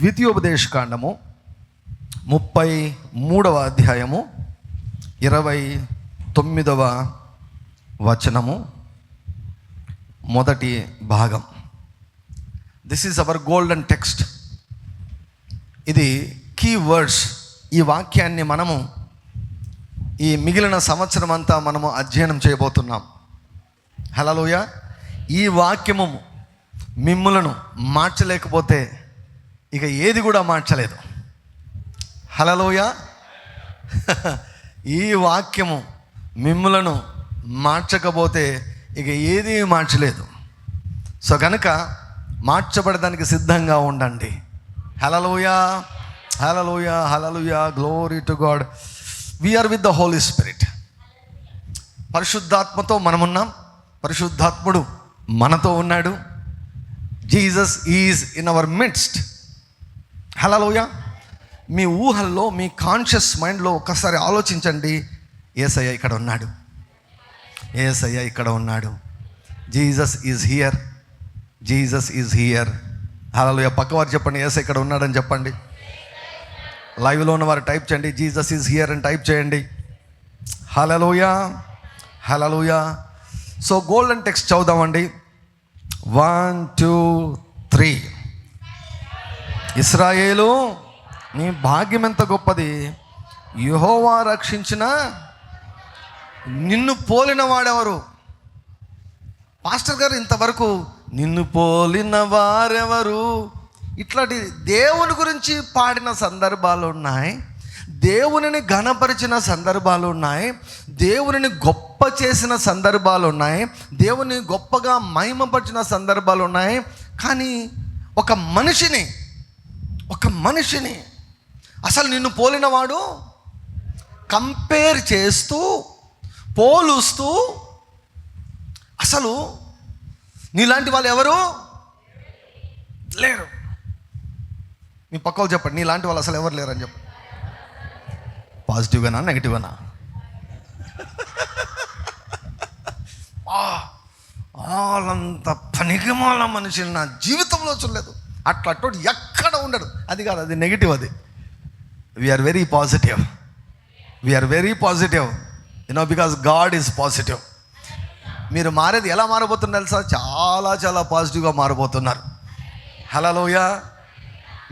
ద్వితీయోపదేశకాండము 33వ అధ్యాయము 29వ వచనము మొదటి భాగం. This is our golden text. ఇది కీ వర్డ్స్. ఈ వాక్యాన్ని మనము ఈ మిగిలిన సంవత్సరం అంతా మనము అధ్యయనం చేయబోతున్నాం. హల్లెలూయా. ఈ వాక్యము మిమ్ములను మార్చలేకపోతే ఇక ఏది కూడా మార్చలేదు. హల్లెలూయా. ఈ వాక్యము మిమ్ములను మార్చకపోతే ఇక ఏది మార్చలేదు. సో కనుక మార్చబడడానికి సిద్ధంగా ఉండండి. Hallelujah, hallelujah, hallelujah. Glory to God. We are with the holy spirit. పరిశుద్ధాత్మతో మనమున్నాం. పరిశుద్ధాత్ముడు మనతో ఉన్నాడు. Jesus is in our midst. Hallelujah. మీ ఊహల్లో, మీ కాన్షియస్ మైండ్లో ఒక్కసారి ఆలోచించండి. యేసయ్య ఇక్కడ ఉన్నాడు. యేసయ్య ఇక్కడ ఉన్నాడు. Jesus is here. Jesus is here. Hallelujah. పక్కవారు చెప్పండి, యేసయ్య ఇక్కడ ఉన్నాడని చెప్పండి. లైవ్లో ఉన్నవారు టైప్ చేయండి, జీసస్ ఈజ్ హియర్ అని టైప్ చేయండి. Hallelujah, hallelujah. So golden text చదువుదామండి. 1, 2, 3. ఇశ్రాయేలు, నీ భాగ్యం ఎంత గొప్పది. యెహోవా రక్షించిన నిన్ను పోలిన వాడెవరు? పాస్టర్ గారు ఇంతవరకు నిన్ను పోలిన వారెవరు ఇట్లాంటి దేవుని గురించి పాడిన సందర్భాలు ఉన్నాయి. దేవునిని ఘనపరిచిన సందర్భాలు ఉన్నాయి. దేవునిని గొప్ప చేసిన సందర్భాలు ఉన్నాయి. దేవుని గొప్పగా మహిమపరిచిన సందర్భాలు ఉన్నాయి. కానీ ఒక మనిషిని అసలు నిన్ను పోలినవాడు కంపేర్ చేస్తూ, పోలుస్తూ, అసలు నీలాంటి వాళ్ళు ఎవరు లేరు. మీ పక్కలు చెప్పండి, నీలాంటి వాళ్ళు అసలు ఎవరు లేరు అని చెప్పండి. పాజిటివ్గానా, నెగిటివ్గానా? వాళ్ళంత పనికిమాల మనిషిని నా జీవితంలో చూడలేదు. అట్లాంటి ఎక్కడ ఉండడు. అది కాదు, అది నెగిటివ్. అది we are very positive. We are very positive, because God is positive. మీరు మారేది ఎలా మారబోతున్నారు తెలుసా? చాలా చాలా పాజిటివ్గా మారబోతున్నారు. హల్లెలూయా.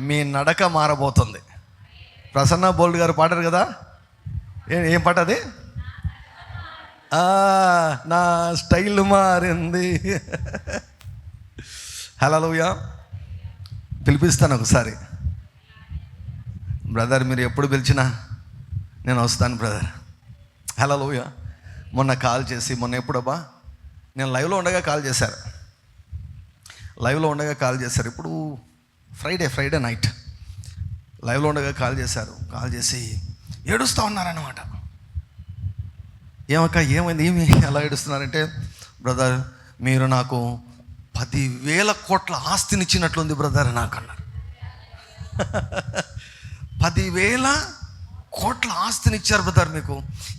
మీ నడక మారబోతుంది. ప్రసన్న బోల్డ్ గారు పాడారు కదా, ఏం పాట అది? నా స్టైల్ మారింది. హల్లెలూయా. పిలిపిస్తాను ఒకసారి. బ్రదర్, మీరు ఎప్పుడు పిలిచినా నేను వస్తాను బ్రదర్. హల్లెలూయా. మొన్న కాల్ చేసి, ఎప్పుడబ్బా, నేను లైవ్లో ఉండగా కాల్ చేశారు. ఇప్పుడు ఫ్రైడే నైట్ లైవ్లో ఉండగా కాల్ చేసి ఏడుస్తూ ఉన్నారన్నమాట. ఏమక్క, ఏమైంది, ఎలా ఏడుస్తున్నారంటే, బ్రదర్ మీరు నాకు 10,000 కోట్ల ఆస్తినిచ్చినట్లుంది బ్రదర్ నాకు అన్నారు. 10,000 కోట్ల ఆస్తిని ఇచ్చారు బ్రదర్ మీకు.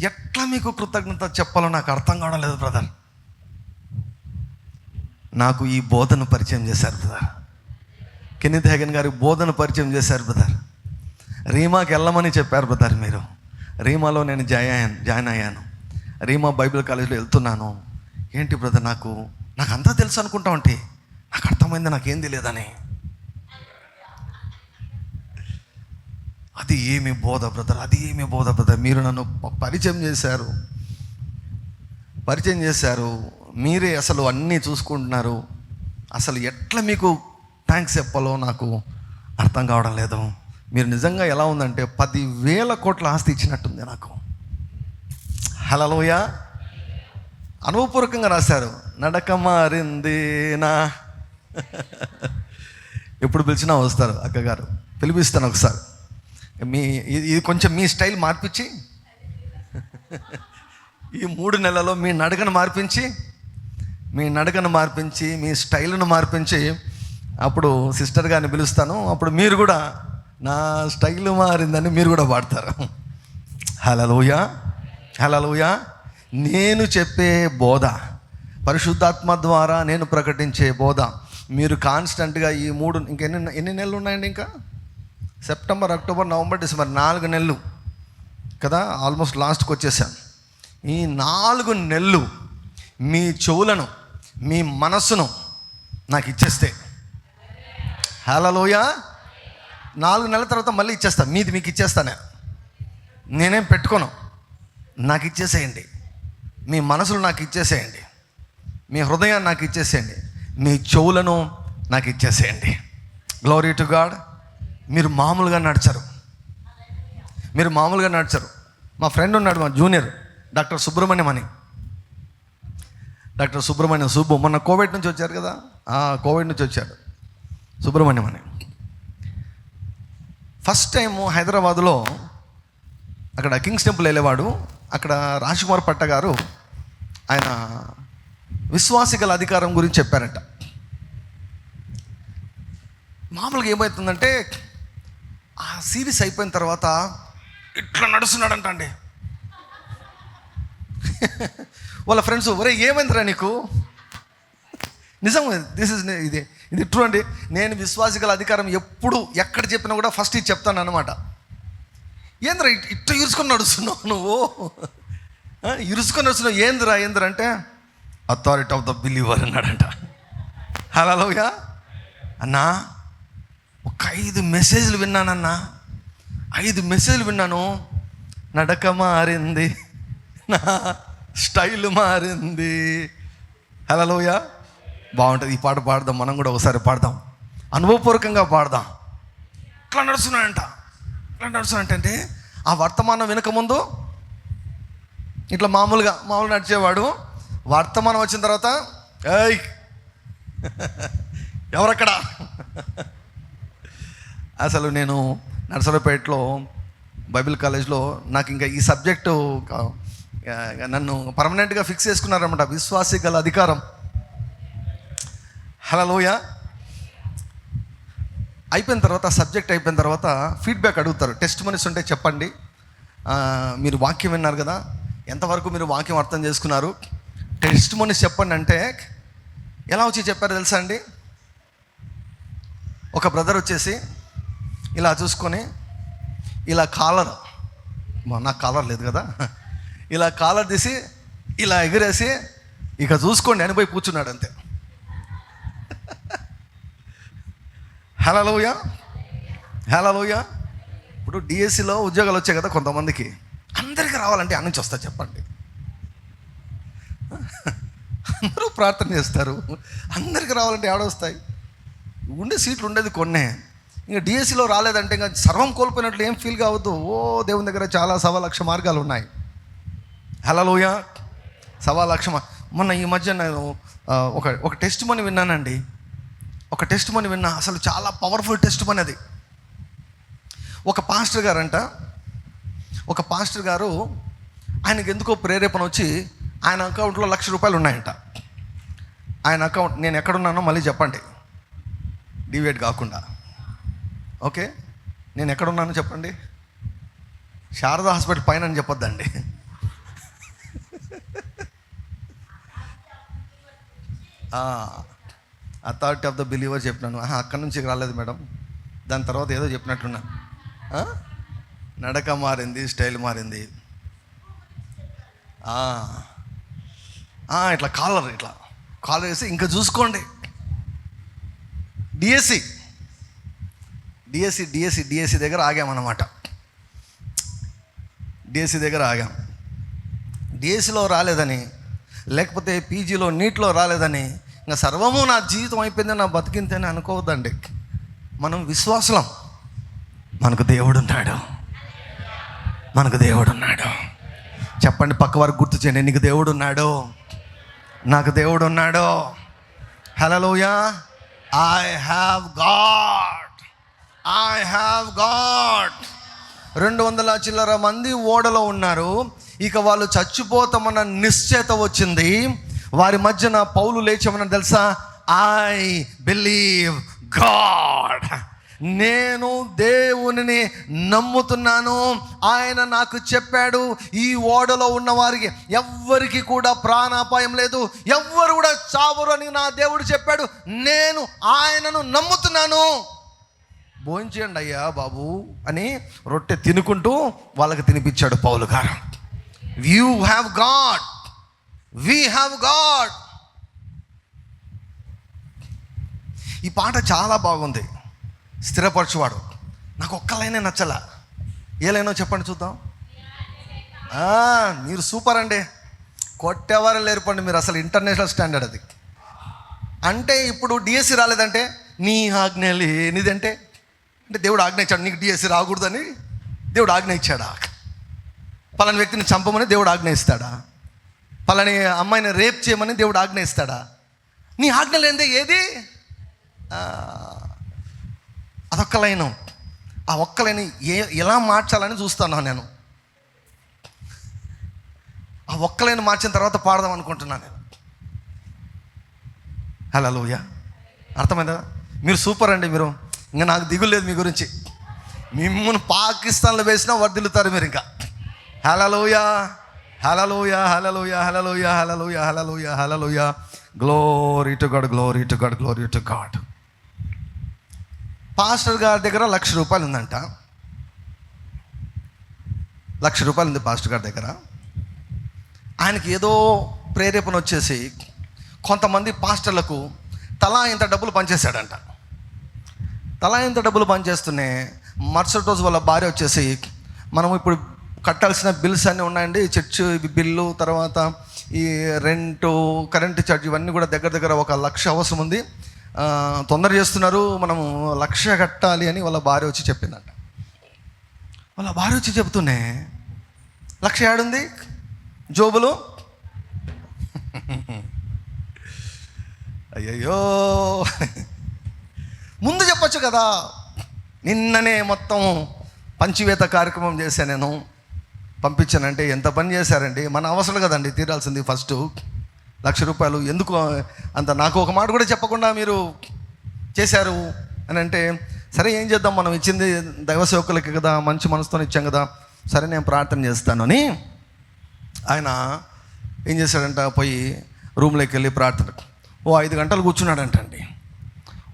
ఎట్లా మీకు కృతజ్ఞత చెప్పాలో నాకు అర్థం కావడం లేదు బ్రదర్. నాకు ఈ బోధన పరిచయం చేశారు బ్రదర్. కెన్నెత్ హేగన్ గారి బోధన పరిచయం చేశారు బ్రదర్. రీమాకి వెళ్ళమని చెప్పారు బ్రదర్ మీరు. రీమాలో నేను జాయిన్ అయ్యాను. రీమా బైబిల్ కాలేజీలో వెళ్తున్నాను. ఏంటి బ్రదర్, నాకు అంతా తెలుసు అనుకుంటా ఉంటే నాకు అర్థమైంది నాకేం తెలియదని. అది ఏమి బోధ బ్రదర్. మీరు నన్ను పరిచయం చేశారు. మీరే అసలు అన్నీ చూసుకుంటున్నారు. అసలు ఎట్లా మీకు థ్యాంక్స్ చెప్పాలో నాకు అర్థం కావడం లేదు. మీరు నిజంగా ఎలా ఉందంటే 10,000 కోట్ల ఆస్తి ఇచ్చినట్టుంది నాకు. హల్లెలూయా. అనుభవపూర్వకంగా రాశారు. నడక మారిందేనా. ఎప్పుడు పిలిచినా వస్తారు అక్కగారు. పిలిపిస్తాను ఒకసారి. ఇది కొంచెం మీ స్టైల్ మార్పించి, ఈ 3 నెలల్లో మీ నడకను మార్పించి, మీ స్టైల్ను మార్పించి, అప్పుడు సిస్టర్ గారిని పిలుస్తాను. అప్పుడు మీరు కూడా నా స్టైల్ మారిందని మీరు కూడా పాడతారు. హల్లెలూయా, హల్లెలూయా. నేను చెప్పే బోధ, పరిశుద్ధాత్మ ద్వారా నేను ప్రకటించే బోధ మీరు కాన్స్టెంట్గా ఈ 3 ఎన్ని నెలలు ఉన్నాయండి? ఇంకా సెప్టెంబర్, అక్టోబర్, నవంబర్, డిసెంబర్ 4 నెలలు కదా, ఆల్మోస్ట్ లాస్ట్కి వచ్చేసాను. ఈ 4 నెలలు మీ చెవులను, మీ మనస్సును నాకు ఇచ్చేస్తే, హల్లెలూయా, 4 నెలల తర్వాత మళ్ళీ ఇచ్చేస్తాను. మీది మీకు ఇచ్చేస్తానే, నేనేం పెట్టుకోను. నాకు ఇచ్చేసేయండి. మీ మనసులు నాకు ఇచ్చేసేయండి. మీ హృదయాన్ని నాకు ఇచ్చేసేయండి. మీ చెవులను నాకు ఇచ్చేసేయండి. Glory to God. మీరు మామూలుగా నడిచారు. మా ఫ్రెండ్ ఉన్నాడు, మా జూనియర్, డాక్టర్ సుబ్రహ్మణ్యం అని. డాక్టర్ సుబ్రహ్మణ్యం, సుబ్బు, మొన్న కోవిడ్ నుంచి వచ్చారు కదా, కోవిడ్ నుంచి వచ్చాడు సుబ్రహ్మణ్యం అని. ఫస్ట్ టైము హైదరాబాదులో అక్కడ కింగ్స్ టెంపుల్ వెళ్ళేవాడు. అక్కడ రాజ్కుమార్ పట్ట గారు ఆయన విశ్వాసి గల అధికారం గురించి చెప్పారంట. మామూలుగా ఏమవుతుందంటే, ఆ సిరీస్ అయిపోయిన తర్వాత ఇట్లా నడుస్తున్నాడంట అండి. వాళ్ళ ఫ్రెండ్స్, ఒరే ఏమైందిరా నీకు? నిజం, ఇది ట్రూ అండి. నేను విశ్వాసి గల అధికారం ఎప్పుడు ఎక్కడ చెప్పినా కూడా ఫస్ట్ ఇది చెప్తాను అనమాట. ఏంద్రా ఇట్లా ఇరుసుకొని నడుస్తున్నావు నువ్వు, ఇరుసుకొని నడుస్తున్నావు, ఏంద్రా అంటే అథారిటీ ఆఫ్ ద బిలీవర్ అన్నాడంట. హల్లెలూయా. అన్నా ఒక 5 మెసేజ్లు విన్నానన్నా, 5 మెసేజ్లు విన్నాను. నడక మారింది, నా స్టైల్ మారింది. హల్లెలూయా. బాగుంటుంది. ఈ పాట పాడదాం, మనం కూడా ఒకసారి పాడదాం, అనుభవపూర్వకంగా పాడదాం. ఇట్లా నడుస్తున్నాడంట అంటే ఆ వర్తమానం వినకముందు ఇట్లా మామూలుగా నడిచేవాడు. వర్తమానం వచ్చిన తర్వాత ఏయ్ ఎవరక్కడ? అసలు నేను నర్సరావుపేటలో బైబిల్ కాలేజ్లో నాకు ఇంకా ఈ సబ్జెక్టు నన్ను పర్మనెంట్గా ఫిక్స్ చేసుకున్నారన్నమాట, విశ్వాసి గల అధికారం. హల్లెలూయా. అయిపోయిన తర్వాత, సబ్జెక్ట్ అయిపోయిన తర్వాత ఫీడ్బ్యాక్ అడుగుతారు. టెస్ట్ మనీస్ ఉంటే చెప్పండి, మీరు వాక్యం విన్నారు కదా, ఎంతవరకు మీరు వాక్యం అర్థం చేసుకున్నారు, టెస్ట్ మనీస్ చెప్పండి అంటే ఎలా వచ్చి చెప్పారు తెలుసా అండి? ఒక బ్రదర్ వచ్చేసి ఇలా చూసుకొని, ఇలా కాలర్, నాకు కాలర్ లేదు కదా, ఇలా కాలర్ తీసి ఇలా ఎగిరేసి ఇక చూసుకోండి అని పోయి కూర్చున్నాడు అంతే. హల్లెలూయా. ఇప్పుడు డిఎస్సిలో ఉద్యోగాలు వచ్చాయి కదా కొంతమందికి, అందరికీ రావాలంటే అన్ని నుంచి వస్తా చెప్పండి. అందరూ ప్రార్థన చేస్తారు, అందరికీ రావాలంటే ఏడొస్తాయి? ఉండే సీట్లు ఉండేది కొన్నే. ఇంకా డిఎస్సిలో రాలేదంటే ఇంకా సర్వం కోల్పోయినట్లు ఏం ఫీల్ కావద్దు. దేవుని దగ్గర చాలా 1,00,000 మార్గాలు ఉన్నాయి. హల్లెలూయా. 1,00,000. మొన్న ఈ మధ్య నేను ఒక టెస్ట్ మనీ విన్నానండి. అసలు చాలా పవర్ఫుల్ టెస్ట్ మనీ అది. ఒక పాస్టర్ గారు ఆయనకి ఎందుకో ప్రేరేపణ వచ్చి ఆయన అకౌంట్లో ₹1,00,000 ఉన్నాయంట. ఆయన అకౌంట్, నేను ఎక్కడున్నానో మళ్ళీ చెప్పండి, డివేట్ కాకుండా. ఓకే, నేను ఎక్కడున్నానో చెప్పండి. శారదా హాస్పిటల్ పైన అని చెప్పొద్దండి. అథారిటీ ఆఫ్ ద బిలీవర్ చెప్పినాను. అక్కడి నుంచి రాలేదు మేడం, దాని తర్వాత ఏదో చెప్పినట్లున్నా. నడక మారింది, స్టైల్ మారింది. ఇట్లా కాలర్ వేసి ఇంకా చూసుకోండి. డిఎస్సి దగ్గర ఆగామన్నమాట. డిఎస్సిలో రాలేదని, లేకపోతే పీజీలో నీట్లో రాలేదని ఇంకా సర్వము నా జీవితం అయిపోయింది, నా బతికింతని అనుకోవద్దండి. మనం విశ్వాసులం. మనకు దేవుడు ఉన్నాడు. చెప్పండి, పక్కవారు గుర్తు చేయండి, నీకు దేవుడు ఉన్నాడు, నాకు దేవుడు ఉన్నాడు. హల్లెలూయా. I have God. 200 చిల్లర మంది ఓడలో ఉన్నారు. ఇక వాళ్ళు చచ్చిపోతామన్న నిశ్చయత వచ్చింది. వారి మధ్యన పౌలు లేచమని తెలుసా? I believe God. నేను దేవునిని నమ్ముతున్నాను. ఆయన నాకు చెప్పాడు, ఈ ఓడలో ఉన్న వారికి ఎవ్వరికి కూడా ప్రాణాపాయం లేదు, ఎవ్వరు కూడా చావరు అని నా దేవుడు చెప్పాడు. నేను ఆయనను నమ్ముతున్నాను. భోంచేయండి అయ్యా బాబు అని రొట్టె తినుకుంటూ వాళ్ళకి తినిపించాడు పౌలు గారు. You have God, we have God. ఈ పాట చాలా బాగుంది. స్థిరపరచువాడు. నాకు ఒక్క లైనే నచ్చలా. ఏ లైనో చెప్పండి చూద్దాం. మీరు సూపర్ అండి, కొట్టేవారు లేరుపండి మీరు, అసలు ఇంటర్నేషనల్ స్టాండర్డ్ అది. అంటే ఇప్పుడు డిఎస్సి రాలేదంటే నీ ఆజ్ఞ లేనిదంటే, అంటే దేవుడు ఆజ్ఞ ఇచ్చాడు నీకు డిఎస్సి రాకూడదని. దేవుడు ఆజ్ఞ ఇచ్చాడా? పలాని వ్యక్తిని చంపమని దేవుడు ఆజ్ఞ ఇస్తాడా? పలాని అమ్మాయిని రేప్ చేయమని దేవుడు ఆజ్ఞ ఇస్తాడా? నీ ఆజ్ఞ లేనిదే ఏది? అదొక్క లైను. ఆ ఒక్క లైన్ ఎలా మార్చాలని చూస్తాను నేను. ఆ ఒక్క లైన్ మార్చిన తర్వాత పాడదాం అనుకుంటున్నాను నేను. హల్లెలూయా. అర్థమైందా? మీరు సూపర్ అండి. మీరు ఇంకా నాకు దిగులు లేదు మీ గురించి. మిమ్మల్ని పాకిస్తాన్లో వేసినా వర్దిల్లుతారు మీరు ఇంకా. Hallelujah, hallelujah, hallelujah, hallelujah, hallelujah, hallelujah, hallelujah. Glory to God, glory to God, glory to God. Pastor గారి దగ్గర ₹1,00,000 ఉందంట. ₹1,00,000 ఉంది పాస్టర్ గారి దగ్గర. ఆయనకి ఏదో ప్రేరేపణ వచ్చేసి కొంతమంది పాస్టర్లకు తలా ఇంత డబ్బులు పనిచేశాడంట. తలా ఇంత డబ్బులు పనిచేస్తూనే మరుసటి రోజు వాళ్ళ భార్య వచ్చేసి, మనం ఇప్పుడు కట్టాల్సిన బిల్స్ అన్నీ ఉన్నాయండి, చర్చ్ బిల్లు, తర్వాత ఈ రెంటు, కరెంటు ఛార్జ్, ఇవన్నీ కూడా దగ్గర దగ్గర ₹1,00,000 అవసరం ఉంది, తొందర చేస్తున్నారు, మనము ₹1,00,000 కట్టాలి అని వాళ్ళ భార్య వచ్చి చెప్పిందంట. వాళ్ళ భార్య వచ్చి చెప్తూనే ₹1,00,000 ఏడుంది జోబులు? అయ్యయ్యో, ముందు చెప్పొచ్చు కదా. నిన్ననే మొత్తం పంచివేత కార్యక్రమం చేశాను నేను, పంపించానంటే ఎంత పని చేశారండి. మన అవసరం కదండి తీరాల్సింది ఫస్ట్. ₹1,00,000 ఎందుకు అంత, నాకు ఒక మాట కూడా చెప్పకుండా మీరు చేశారు అని అంటే, సరే ఏం చేద్దాం, మనం ఇచ్చింది దైవ సేవకులకి కదా, మంచి మనసుతో ఇచ్చాం కదా, సరే నేను ప్రార్థన చేస్తాను అని ఆయన ఏం చేశాడంట, పోయి రూమ్లోకి వెళ్ళి ప్రార్థన 5 గంటలు కూర్చున్నాడంట అండి.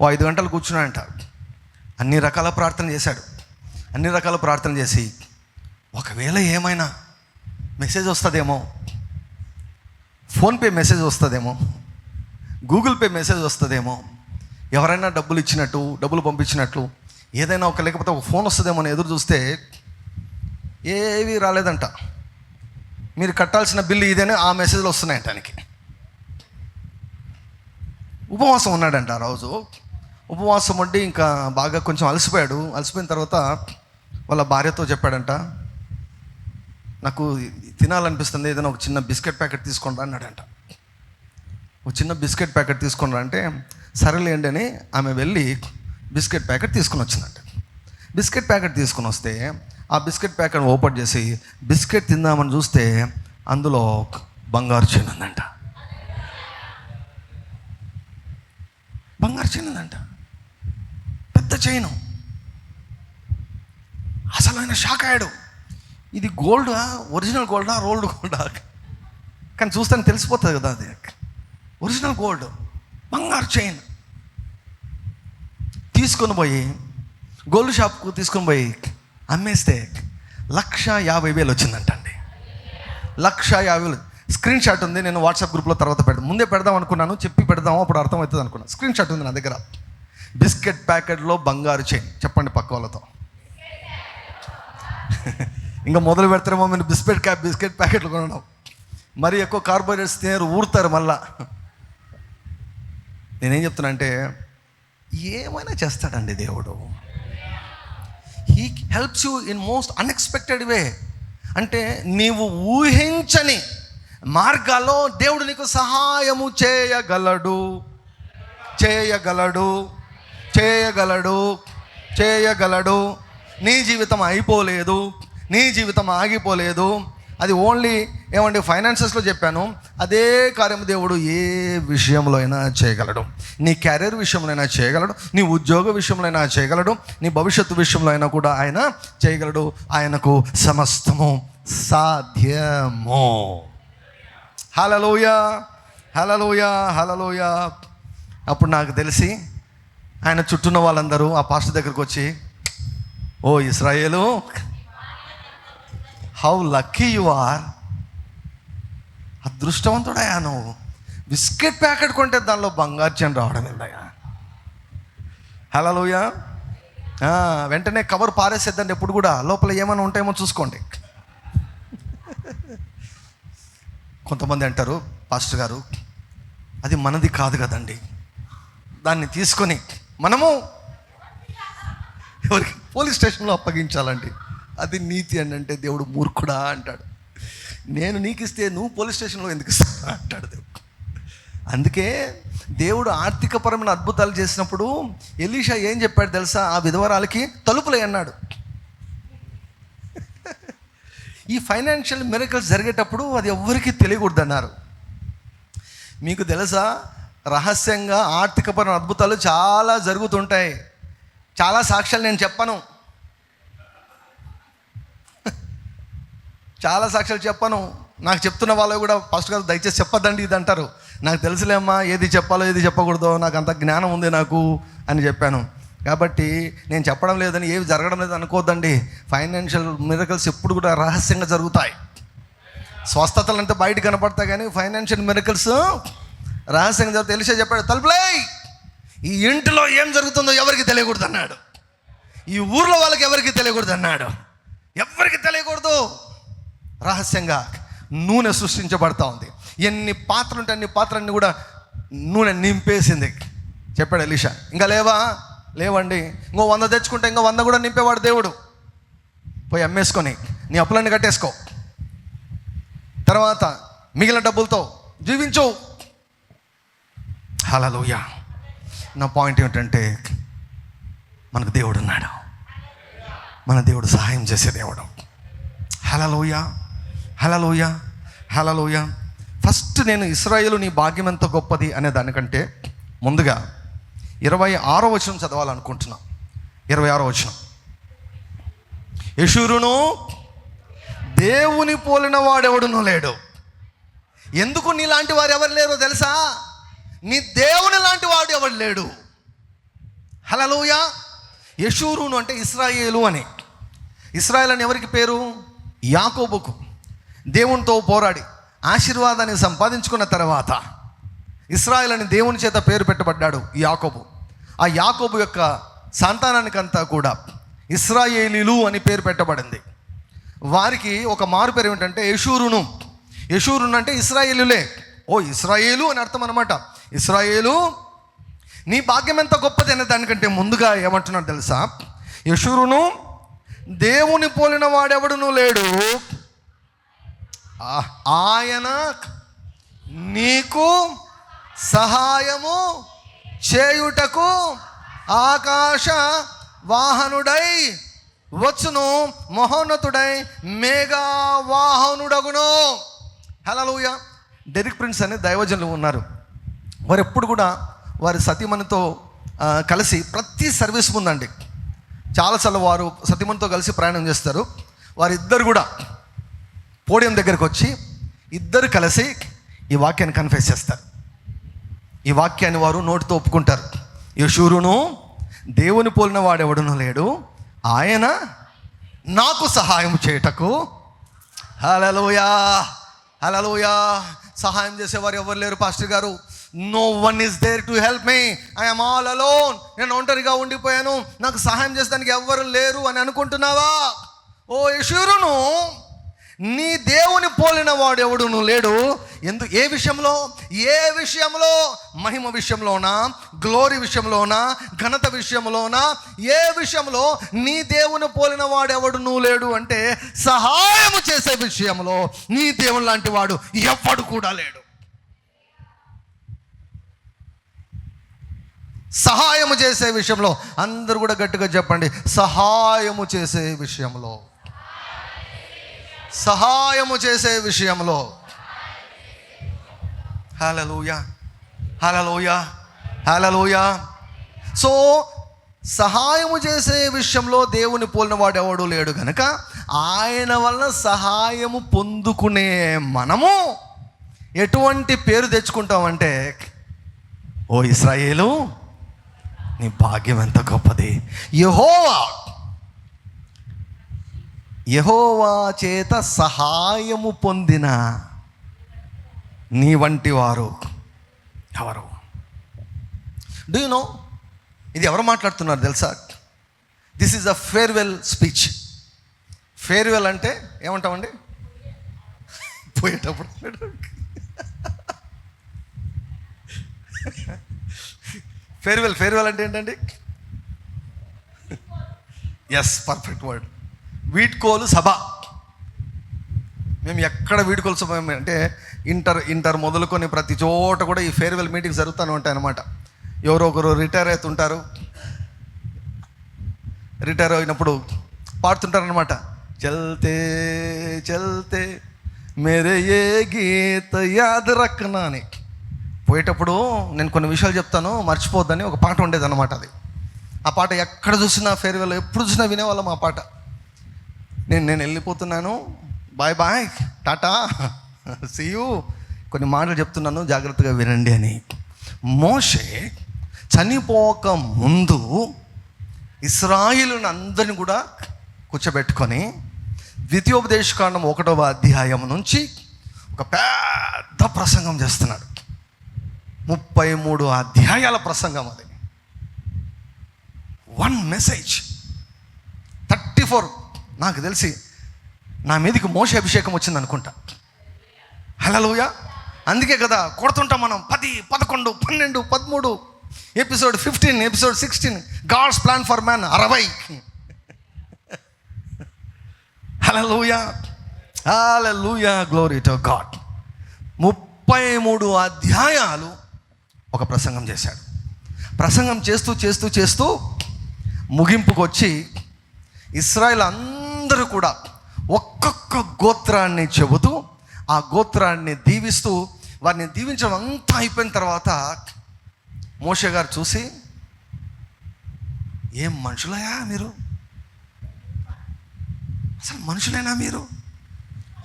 5 గంటలు కూర్చున్నాడంట. అన్ని రకాల ప్రార్థన చేశాడు. అన్ని రకాల ప్రార్థన చేసి, ఒకవేళ ఏమైనా మెసేజ్ వస్తుందేమో, ఫోన్పే మెసేజ్ వస్తుందేమో, గూగుల్ పే మెసేజ్ వస్తుందేమో, ఎవరైనా డబ్బులు ఇచ్చినట్టు, డబ్బులు పంపించినట్లు ఏదైనా ఒక, లేకపోతే ఒక ఫోన్ వస్తుందేమో అని ఎదురు చూస్తే ఏవి రాలేదంట. మీరు కట్టాల్సిన బిల్లు ఇదేనే ఆ మెసేజ్లు వస్తున్నాయంట ఆయనకి. ఉపవాసం ఉన్నాడంట ఆ రోజు. ఉపవాసం ఉండి ఇంకా బాగా కొంచెం అలసిపోయాడు. అలసిపోయిన తర్వాత వాళ్ళ భార్యతో చెప్పాడంట, నాకు తినాలనిపిస్తుంది, ఏదైనా ఒక చిన్న బిస్కెట్ ప్యాకెట్ తీసుకొని రా అన్నాడంట. ఒక చిన్న బిస్కెట్ ప్యాకెట్ తీసుకొని రా అంటే, సరేలేండి అని ఆమె వెళ్ళి బిస్కెట్ ప్యాకెట్ తీసుకొని వచ్చిందంట. బిస్కెట్ ప్యాకెట్ తీసుకొని వస్తే ఆ బిస్కెట్ ప్యాకెట్ ఓపెన్ చేసి బిస్కెట్ తిందామని చూస్తే అందులో బంగారు చైన్ ఉందంట. బంగారు చైన్ ఉందంట, పెద్ద చైను. అసలు ఆయన షాక్ అయ్యాడు. ఇది గోల్డా, ఒరిజినల్ గోల్డా, రోల్డ్ గోల్డా? కానీ చూస్తాను తెలిసిపోతుంది కదా, అది ఒరిజినల్ గోల్డ్, బంగారు చైన్. తీసుకొని పోయి గోల్డ్ షాప్కు తీసుకొని పోయి అమ్మేస్తే 1,50,000 వచ్చిందంటండి. 1,50,000. స్క్రీన్ షాట్ ఉంది, నేను వాట్సాప్ గ్రూప్లో తర్వాత పెడతాను. ముందే పెడదాం అనుకున్నాను, చెప్పి పెడదాము అప్పుడు అర్థమవుతుంది అనుకున్నాను. స్క్రీన్ షాట్ ఉంది నా దగ్గర. బిస్కెట్ ప్యాకెట్లో బంగారు చైన్. చెప్పండి పక్క వాళ్ళతో. ఇంకా మొదలు పెడతారేమో మీరు బిస్కెట్ ప్యాకెట్లు కొనడం. మరి ఎక్కువ కార్బోహైడ్రేట్స్ తినారు, ఊరుతారు మళ్ళా. నేనేం చెప్తున్నా అంటే, ఏమైనా చేస్తాడండి దేవుడు. He helps you in most unexpected వే. అంటే నీవు ఊహించని మార్గాల్లో దేవుడు నీకు సహాయము చేయగలడు, చేయగలడు, చేయగలడు, చేయగలడు. నీ జీవితం అయిపోలేదు, నీ జీవితం ఆగిపోలేదు. అది ఓన్లీ ఏమంటే ఫైనాన్సెస్లో చెప్పాను, అదే కార్యం దేవుడు ఏ విషయంలో అయినా చేయగలడు. నీ కెరీర్ విషయంలో అయినా చేయగలడు, నీ ఉద్యోగ విషయంలో అయినా చేయగలడు, నీ భవిష్యత్తు విషయంలో అయినా కూడా ఆయన చేయగలడు. ఆయనకు సమస్తము సాధ్యము. హల్లెలూయా, హల్లెలూయా, హల్లెలూయా. అప్పుడు నాకు తెలిసి ఆయన చుట్టూన్న వాళ్ళందరూ ఆ పాస్టర్ దగ్గరికి వచ్చి, ఓ ఇశ్రాయేలు, హౌ లక్కీ యు ఆర్, అదృష్టవంతుడయా నువ్వు. బిస్కెట్ ప్యాకెట్ కొంటే దానిలో బంగారు చైన్ రావడం ఏందయ్యా. హల్లెలూయా. వెంటనే కవర్ పారేసేద్దండి, ఎప్పుడు కూడా లోపల ఏమైనా ఉంటాయేమో చూసుకోండి. కొంతమంది అంటారు, పాస్టర్ గారు అది మనది కాదు కదండి, దాన్ని తీసుకొని మనము ఎవరికి పోలీస్ స్టేషన్లో అప్పగించాలండి. అది నీతి అని అంటే దేవుడు మూర్ఖుడా అంటాడు. నేను నీకు ఇస్తే నువ్వు పోలీస్ స్టేషన్లో ఎందుకు ఇస్తా అంటాడు దేవుడు. అందుకే దేవుడు ఆర్థికపరమైన అద్భుతాలు చేసినప్పుడు ఎలీషా ఏం చెప్పాడు తెలుసా? ఆ విధవరాలకి తలుపులే అన్నాడు. ఈ ఫైనాన్షియల్ మిరకల్స్ జరిగేటప్పుడు అది ఎవ్వరికీ తెలియకూడదు అన్నారు. మీకు తెలుసా, రహస్యంగా ఆర్థికపరమైన అద్భుతాలు చాలా జరుగుతుంటాయి. చాలా సాక్ష్యాలు నేను చెప్పను, చాలా సాక్ష్యాలు చెప్పను. నాకు చెప్తున్న వాళ్ళు కూడా ఫస్ట్ గారు దయచేసి చెప్పొద్దండి ఇది అంటారు. నాకు తెలుసులేమ్మా ఏది చెప్పాలో ఏది చెప్పకూడదో, నాకు అంత జ్ఞానం ఉంది నాకు అని చెప్పాను. కాబట్టి నేను చెప్పడం లేదని ఏవి జరగడం లేదు అనుకోవద్దండి. ఫైనాన్షియల్ మిరకల్స్ ఎప్పుడు కూడా రహస్యంగా జరుగుతాయి. స్వస్థతలు అంతా బయట కనపడతాయి, కానీ ఫైనాన్షియల్ మిరకల్స్ రహస్యంగా జరుగుతాయి. ఎలీషా చెప్పాడు, తలుపులే, ఈ ఇంటిలో ఏం జరుగుతుందో ఎవరికి తెలియకూడదు అన్నాడు. ఈ ఊర్లో వాళ్ళకి ఎవరికి తెలియకూడదు అన్నాడు. ఎవరికి తెలియకూడదు. రహస్యంగా నూనె సృష్టించబడతా ఉంది. ఎన్ని పాత్రలు ఉంటే అన్ని పాత్రలన్నీ కూడా నూనె నింపేసింది. చెప్పాడు ఎలీషా, ఇంకా లేవండి, ఇంకో 100 తెచ్చుకుంటే ఇంకో 100 కూడా నింపేవాడు దేవుడు. పోయి అమ్మేసుకొని నీ అప్పులన్నీ కట్టేసుకో, తర్వాత మిగిలిన డబ్బులతో జీవించు. హల్లెలూయా. నా పాయింట్ ఏమిటంటే, మనకు దేవుడు ఉన్నాడు. మన దేవుడు సహాయం చేసే దేవుడు. హల్లెలూయా, హల్లెలూయా, హల్లెలూయా. ఫస్ట్ నేను ఇశ్రాయేలు నీ భాగ్యం ఎంత గొప్పది అనే దానికంటే ముందుగా 26వ వచనం చదవాలనుకుంటున్నా. 26వ వచనం, యెషూరును దేవుని పోలిన వాడెవడునూ లేడు. ఎందుకు నీలాంటి వారు ఎవరు లేరో తెలుసా? నీ దేవుని లాంటి వాడు ఎవడు లేడు. హల్లెలూయా. యెషూరును అంటే ఇశ్రాయేలు అని. ఇశ్రాయేల్ అని ఎవరికి పేరు? యాకోబుకు. దేవునితో పోరాడి ఆశీర్వాదాన్ని సంపాదించుకున్న తర్వాత ఇశ్రాయేల్ అని దేవుని చేత పేరు పెట్టబడ్డాడు యాకోబు. ఆ యాకోబు యొక్క సంతానానికంతా కూడా ఇశ్రాయేలీలు అని పేరు పెట్టబడింది. వారికి ఒక మారు పేరు ఏమిటంటే యెషూరును. యెషూరును అంటే ఇశ్రాయేలులే. ఓ ఇశ్రాయేలు అని అర్థం అనమాట. ఇశ్రాయేలు నీ భాగ్యం ఎంత గొప్పది అనే దానికంటే ముందుగా ఏమంటున్నాడు తెలుసా? యెషూరును దేవుని పోలిన వాడెవడునూ లేడు, ఆయన నీకు సహాయము చేయుటకు ఆకాశ వాహనుడై వచ్చును, మహోన్నతుడై మేఘా వాహనుడగును. హల్లెలూయా. డెరిక్ ప్రిన్స్ అనే దైవజనులు ఉన్నారు. వారు ఎప్పుడు కూడా వారి సతీమణితో కలిసి ప్రతి సర్వీస్ ముందండి చాలాసార్లు వారు సతీమణితో కలిసి ప్రయాణం చేస్తారు. వారిద్దరు కూడా పోడియం దగ్గరికి వచ్చి ఇద్దరు కలిసి ఈ వాక్యాన్ని కన్ఫెస్ చేస్తారు. ఈ వాక్యాన్ని వారు నోటితో ఒప్పుకుంటారు. యెషూరును దేవుని పోలిన వాడెవడునూ లేడు, ఆయన నాకు సహాయం చేయుటకు. హల్లెలూయా, హల్లెలూయా. సహాయం చేసేవారు ఎవరు లేరు పాస్టర్ గారు. No one is there to help me, I'm all alone. నేను ఒంటరిగా ఉండిపోయాను, నాకు సహాయం చేసేదానికి ఎవ్వరు లేరు అని అనుకుంటున్నావా? ఓ యెషూరును, నీ దేవుని పోలిన వాడు ఎవడునూ లేడు. ఏ విషయంలో? ఏ విషయంలో? మహిమ విషయంలోనా, గ్లోరీ విషయంలోనా, ఘనత విషయంలోనా? ఏ విషయంలో నీ దేవుని పోలిన వాడు ఎవడునూ లేడు అంటే సహాయము చేసే విషయంలో నీ దేవుని లాంటి వాడు ఎవ్వడు కూడా లేడు. సహాయము చేసే విషయంలో అందరూ కూడా గట్టిగా చెప్పండి, సహాయము చేసే విషయంలో, సహాయము చేసే విషయంలో. హల్లెలూయా, హల్లెలూయా, హల్లెలూయా. సో సహాయము చేసే విషయంలో దేవుని పోలిన వాడు ఎవడు లేడు కనుక ఆయన వలన సహాయము పొందుకునే మనము ఎటువంటి పేరు తెచ్చుకుంటామంటే, ఓ ఇశ్రాయేలు నీ భాగ్యం ఎంత గొప్పది. యెహోవా చేత సహాయము పొందిన నీ వంటి వారు ఎవరు? డూ యు నో ఇది ఎవరు మాట్లాడుతున్నారు తెలుసా? This is a farewell speech. Farewell అంటే ఏమంటామండి? పోయేటప్పుడు ఫేర్వెల్ అంటే ఏంటండి? Yes, perfect word. వీడ్కోలు సభ. మేము ఎక్కడ వీడ్కోలు సభ అంటే ఇంటర్ మొదలుకొని ప్రతి చోట కూడా ఈ ఫేర్వెల్ మీటింగ్స్ జరుగుతూనే ఉంటాయి అన్నమాట. ఎవరో ఒకరు రిటైర్ అవుతుంటారు. రిటైర్ అయినప్పుడు పాడుతుంటారనమాట, చల్తే చల్తే మేరే ఏ గీత యాద్ రఖనా అని. పోయేటప్పుడు నేను కొన్ని విషయాలు చెప్తాను, మర్చిపోద్దని ఒక పాట ఉండేదన్నమాట. అది ఆ పాట ఎక్కడ చూసినా ఫేర్వెల్ ఎప్పుడు చూసినా వినేవాళ్ళం ఆ పాట. నేను వెళ్ళిపోతున్నాను, bye bye, tata, see you, కొన్ని మాటలు చెప్తున్నాను జాగ్రత్తగా వినండి అని. మోషే చనిపోక ముందు ఇశ్రాయేలుని అందరిని కూడా కూర్చోబెట్టుకొని ద్వితీయోపదేశకాండం 1వ అధ్యాయం నుంచి ఒక పెద్ద ప్రసంగం చేస్తున్నాడు. 33 అధ్యాయాల ప్రసంగం అది. One message 34. నాకు తెలిసి నా మీదకి మోషే అభిషేకం వచ్చింది అనుకుంటా. హల్లెలూయా. అందుకే కదా కొడుతుంటాం మనం 10, 11, 12, 13, episode 15, episode 16, God's plan for man 60. Hallelujah, hallelujah, glory to God. 33 అధ్యాయాలు ఒక ప్రసంగం చేశాడు. ప్రసంగం చేస్తూ చేస్తూ చేస్తూ ముగింపుకు వచ్చి ఇశ్రాయేల్ అందరూ కూడా ఒక్కొక్క గోత్రాన్ని చెబుతూ ఆ గోత్రాన్ని దీవిస్తూ వారిని దీవించడం అంతా అయిపోయిన తర్వాత మోషే గారు చూసి, ఏం మనుషులయా మీరు? అసలు మనుషులేనా మీరు?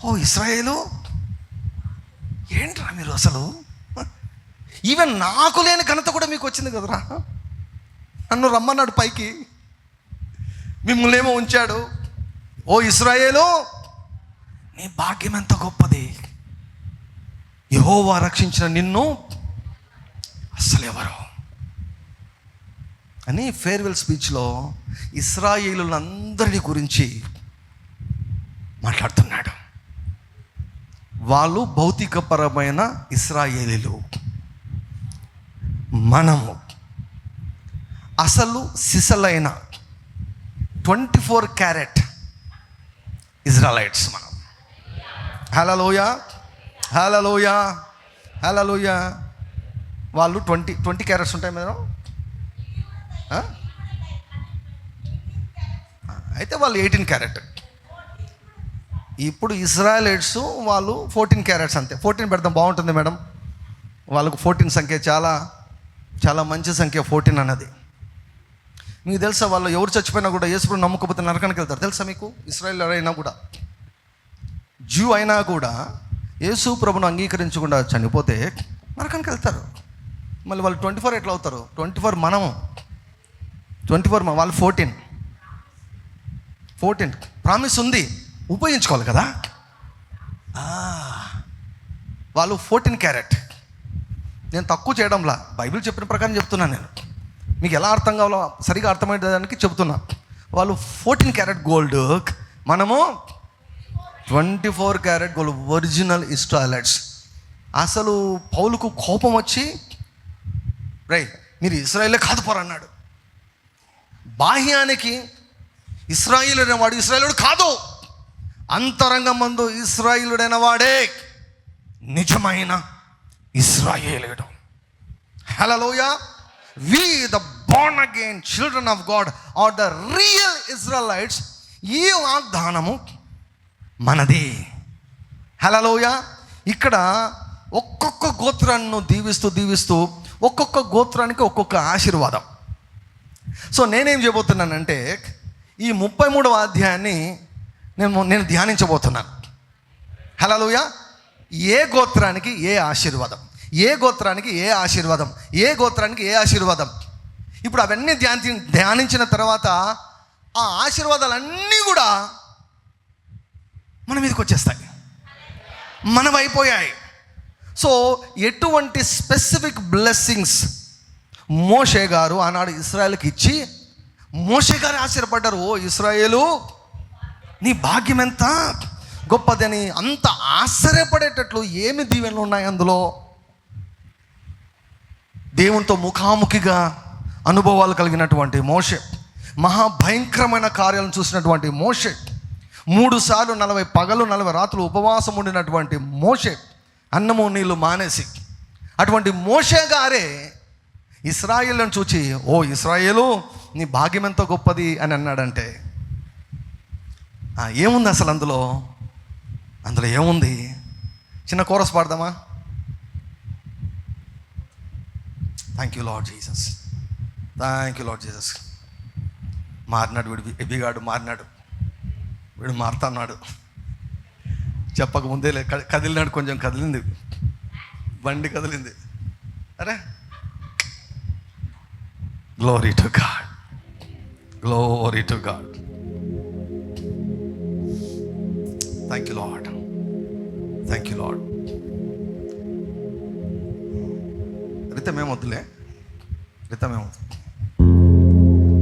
ఓ ఇశ్రాయేలు, ఏంట్రా మీరు అసలు? ఈవెన్ నాకు లేని ఘనత కూడా మీకు వచ్చింది కదరా. నన్ను రమ్మన్నాడు పైకి, మిమ్మల్ని ఏమో ఉంచాడు. ఓ ఇశ్రాయేలు, నీ భాగ్యం ఎంత గొప్పది. యెహోవా రక్షించిన నిన్ను అస్సలు ఎవరు అని ఫేర్వెల్ స్పీచ్లో ఇశ్రాయేలులందరినీ గురించి మాట్లాడుతున్నాడు. వాళ్ళు భౌతికపరమైన ఇశ్రాయేలీలు, మనము అసలు సిసలైన 24 క్యారెట్ ఇజ్రాయలైట్స్ మనం. హల్లెలూయా, హల్లెలూయా, హల్లెలూయా. వాళ్ళు 20 క్యారెట్స్ ఉంటాయి మేడం. అయితే వాళ్ళు 18 క్యారెట్. ఇప్పుడు ఇజ్రాయలైట్స్ వాళ్ళు 14 క్యారెట్స్ అంతే. 14 పెడతాం, బాగుంటుంది మేడం. వాళ్ళకు 14 సంఖ్య చాలా చాలా మంచి సంఖ్య 14 అన్నది. మీకు తెలుసా, వాళ్ళు ఎవరు చచ్చిపోయినా కూడా యేసుప్రభుని నమ్మకపోతే నరకానికి వెళ్తారు తెలుసా మీకు? ఇశ్రాయేల్ అయినా కూడా, జ్యూ అయినా కూడా యేసు ప్రభును అంగీకరించకుండా చనిపోతే నరకానికి వెళ్తారు. మళ్ళీ వాళ్ళు 24 ఎట్లా అవుతారు? 24 మనము 24, వాళ్ళు 14 ప్రామిస్ ఉంది, ఉపయోగించుకోవాలి కదా. వాళ్ళు 14 క్యారెట్. నేను తక్కువ చేయడంలా, బైబిల్ చెప్పిన ప్రకారం చెప్తున్నాను. నేను మీకు ఎలా అర్థం కావాలో సరిగా అర్థమయ్యేదానికి చెబుతున్నా. వాళ్ళు 14 క్యారెట్ గోల్డ్, మనము 24 క్యారెట్ గోల్డ్, ఒరిజినల్ ఇశ్రాయేలైట్స్. అసలు పౌలుకు కోపం వచ్చి, మీరు ఇశ్రాయేలే కాదు పోరా అన్నాడు. బాహ్యానికి ఇశ్రాయేలుడైన వాడు ఇశ్రాయేలుడు కాదు, అంతరంగమందు ఇశ్రాయేలుడైన వాడే నిజమైన ఇశ్రాయేలుడు. హల్లెలూయా. We the born again children of God are the real Israelites. ఈ వాగ్దానము మనది. హల్లెలూయా. ఇక్కడ ఒక్కొక్క గోత్రాన్ని దీవిస్తూ దీవిస్తూ ఒక్కొక్క గోత్రానికి ఒక్కొక్క ఆశీర్వాదం. సో నేనేం చేయబోతున్నానంటే ఈ 33వ అధ్యాయాన్ని నేను ధ్యానించబోతున్నాను. హల్లెలూయా. ఏ గోత్రానికి ఏ ఆశీర్వాదం, ఏ గోత్రానికి ఏ ఆశీర్వాదం, ఏ గోత్రానికి ఏ ఆశీర్వాదం. ఇప్పుడు అవన్నీ ధ్యానించిన తర్వాత ఆ ఆశీర్వాదాలన్నీ కూడా మన మీదకి వచ్చేస్తాయి, మనవైపోయాయి. సో ఎటువంటి స్పెసిఫిక్ బ్లెస్సింగ్స్ మోషే గారు ఆనాడు ఇశ్రాయేలుకి ఇచ్చి మోషే గారు ఆశ్చర్యపడ్డారు. ఓ ఇశ్రాయేలు, నీ భాగ్యం ఎంత గొప్పదని అంత ఆశ్చర్యపడేటట్లు ఏమి దీవెనలు ఉన్నాయి అందులో. దేవునితో ముఖాముఖిగా అనుభవాలు కలిగినటువంటి మోషే, మహాభయంకరమైన కార్యాలను చూసినటువంటి మోషే, 3 సార్లు 40 పగలు 40 రాత్రులు ఉపవాసం ఉండినటువంటి మోషే, అన్నము నీళ్ళు మానేసి, అటువంటి మోషే గారే ఇశ్రాయేలును చూచి, ఓ ఇశ్రాయేలు, నీ భాగ్యం ఎంతో గొప్పది అని అన్నాడంటే ఏముంది అసలు అందులో ఏముంది? చిన్న కోరస్ పాడదామా? Thank you Lord Jesus, thank you Lord Jesus. మారినాడు వీడు, ఎబిగాడు మారినాడు, వీడు మారుతున్నాడు. చెప్పక ముందే కదిలినాడు, కొంచెం కదిలింది, బండి కదిలింది. అరే glory to God, glory to God. Thank you Lord, thank you Lord. రితమేమొద్దులే, రితమేమొద్దు.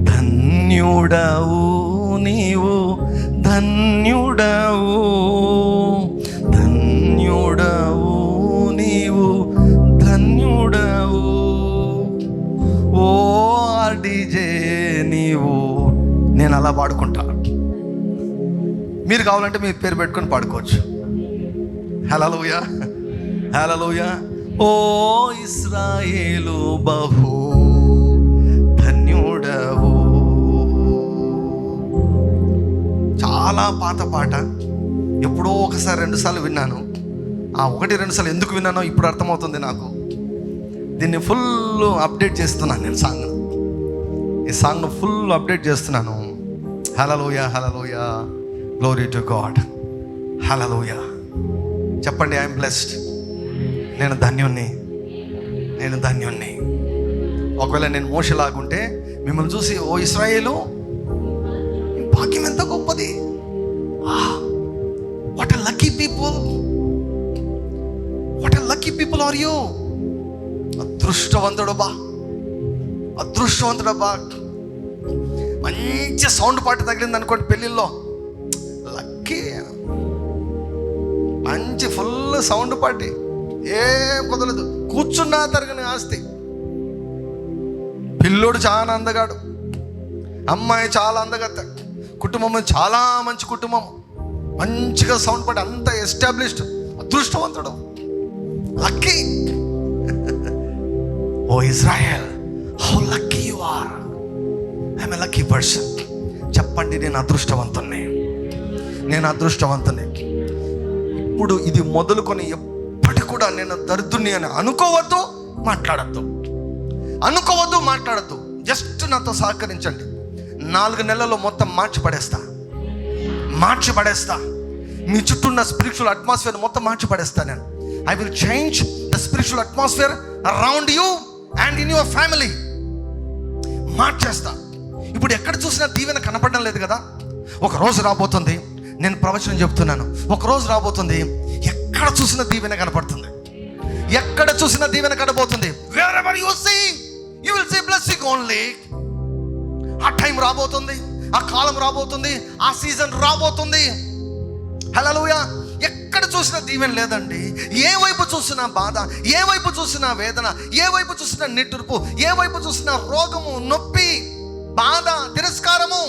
ధన్యుడవు నీవు, ధన్యుడవు, ధన్యుడవు నీవు, ధన్యుడవు. ఓ ఆర్డీజే నీవు. నేను అలా పాడుకుంటా, మీరు కావాలంటే మీ పేరు పెట్టుకొని పాడుకోవచ్చు. హల్లెలూయా, హల్లెలూయా. ఓ ఇశ్రాయేలు బహు ధన్యుడవు. చాలా పాత పాట, ఎప్పుడో ఒకసారి 2 సార్లు విన్నాను. 1-2 సార్లు ఎందుకు విన్నానో ఇప్పుడు అర్థమవుతుంది నాకు. దీన్ని ఫుల్ అప్డేట్ చేస్తున్నాను నేను. ఈ సాంగ్ను ఫుల్ అప్డేట్ చేస్తున్నాను. హల్లెలూయా, హల్లెలూయా, గ్లోరీ టు గాడ్, హల్లెలూయా. చెప్పండి, ఐఎమ్ బ్లెస్డ్. నేను ధన్యుణ్ణి, నేను ధన్యుణ్ణి. ఒకవేళ నేను మోషేలాగుంటే మిమ్మల్ని చూసి, ఓ ఇశ్రాయేలు, భాగ్యం ఎంత గొప్పది, what a lucky people, what a lucky people are you. అదృష్టవంతుడబ్బా, అదృష్టవంతుడబ్బా. మంచి సౌండ్ పాట తగిలింది అనుకోండి పెళ్ళిళ్ళలో, లక్కీ. మంచి ఫుల్ సౌండ్ పార్టీ, ఏం కుదరదు, కూర్చున్నా తరగని ఆస్తి. పిల్లోడు చాలా అందగాడు, అమ్మాయి చాలా అందగత్త, కుటుంబం చాలా మంచి కుటుంబం, మంచిగా సౌండ్ పార్టీ, అంతా ఎస్టాబ్లిష్డ్. అదృష్టవంతుడు, lucky. Oh Israel, how lucky you are. I'm a lucky person. చెప్పండి, నేను అదృష్టవంతుణ్ణి, నేను అదృష్టవంతుని. ఇప్పుడు ఇది మొదలుకొని ఎప్పటికి కూడా నేను దరిద్రుని అని అనుకోవద్దు, మాట్లాడద్దు, అనుకోవద్దు, మాట్లాడద్దు. జస్ట్ నాతో సహకరించండి. 4 నెలల్లో మొత్తం మార్చి పడేస్తా. మీ చుట్టూ ఉన్న స్పిరిచువల్ అట్మాస్ఫియర్ మొత్తం మార్చి పడేస్తా నేను. I will change the spiritual atmosphere around you and in your family. మార్చేస్తా. ఇప్పుడు ఎక్కడ చూసినా దీవెన కనపడడం లేదు కదా. ఒక రోజు రాబోతుంది, నేను ప్రవచనం చెప్తున్నాను, ఒక రోజు రాబోతుంది, ఎక్కడ చూసినా దీవెన కనపడుతుంది, ఎక్కడ చూసినా దీవెన కనబోతుంది. Wherever you see, you will see blessing only. ఆ టైం రాబోతుంది, ఆ కాలం రాబోతుంది, ఆ సీజన్ రాబోతుంది. హల్లెలూయా. ఎక్కడ చూసినా దీవెన లేదండి. ఏ వైపు చూసినా బాధ, ఏ వైపు చూసినా వేదన, ఏ వైపు చూసినా నిట్టూర్పు, ఏ వైపు చూసినా రోగము, నొప్పి, బాధ, తిరస్కారము,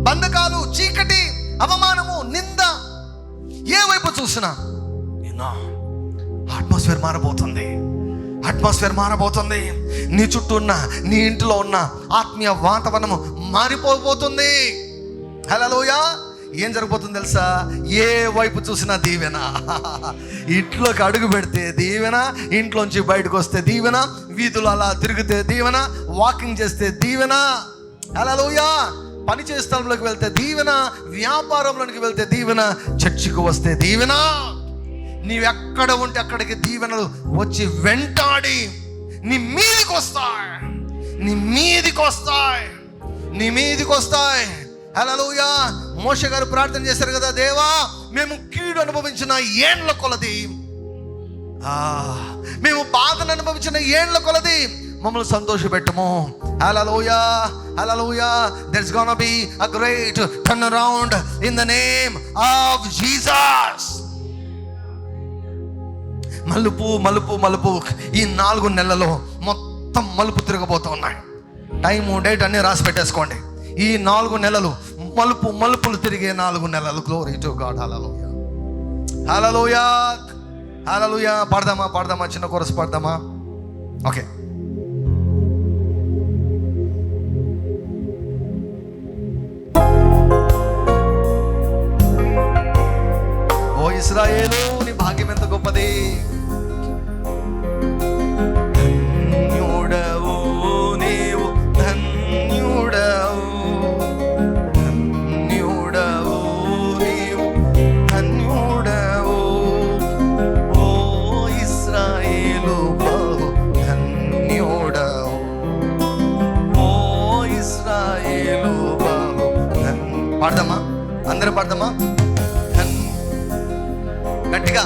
బంధకాలు, చీకటి, అవమానము, నింద. ఏ వైపు చూసినా అట్మాస్ఫియర్ మారబోతుంది, అట్మాస్ఫియర్ మారబోతుంది. నీ చుట్టూ ఉన్న, నీ ఇంట్లో ఉన్న ఆత్మీయ వాతావరణము మారిపోబోతుంది. హల్లెలూయా. ఏం జరగబోతుంది తెలుసా? ఏ వైపు చూసినా దీవెన. ఇంట్లోకి అడుగు పెడితే దీవెన, ఇంట్లోంచి బయటకు వస్తే దీవెన, వీధులు అలా తిరిగితే దీవెన, వాకింగ్ చేస్తే దీవెన. హల్లెలూయా. పని చేసే స్థలంలోకి వెళ్తే దీవెన, వ్యాపారంలోకి వెళ్తే దీవెన, చర్చికి వస్తే దీవెన. నీవెక్కడ ఉంటే అక్కడికి దీవెనలు వచ్చి వెంటాడి నీ మీదికి వస్తాయి, నీ మీదికి వస్తాయి, నీ మీదికి వస్తాయి. హల్లెలూయా. మోషే గారు ప్రార్థన చేశారు కదా, దేవా మేము కీడు అనుభవించిన ఏండ్ల కొలది, మేము బాధను అనుభవించిన ఏండ్ల కొలది మమ్మల్ని సంతోషపెట్టము. హల్లెలూయా, హల్లెలూయా. there's gonna be a great turnaround in the name of Jesus. మలుపు మలుపు మలుపు. ఈ 4 నెలల్లో మొత్తం మలుపు తిరగబోతున్నాయి. టైము డేట్ అన్నీ రాసి పెట్టేసుకోండి. ఈ 4 నెలలు మలుపు మలుపులు తిరిగే 4 నెలలు. Glory to God. Hallelujah, hallelujah, hallelujah. పాడదామా చిన్న కోరస్ పాడదామా? ఓకే. ఓ ఇశ్రాయేలు, నీ భాగ్యం ఎంత గొప్పది. ధన్యుడవు నీవు, ధన్యుడవు, ధన్యుడవు నీవు, ధన్యుడవు. ఓ ఇశ్రాయేలు బహు ధన్యుడవు, ఓ ఇశ్రాయేలు బహు పాడదామా? అందరూ పాడదామా? గట్టిగా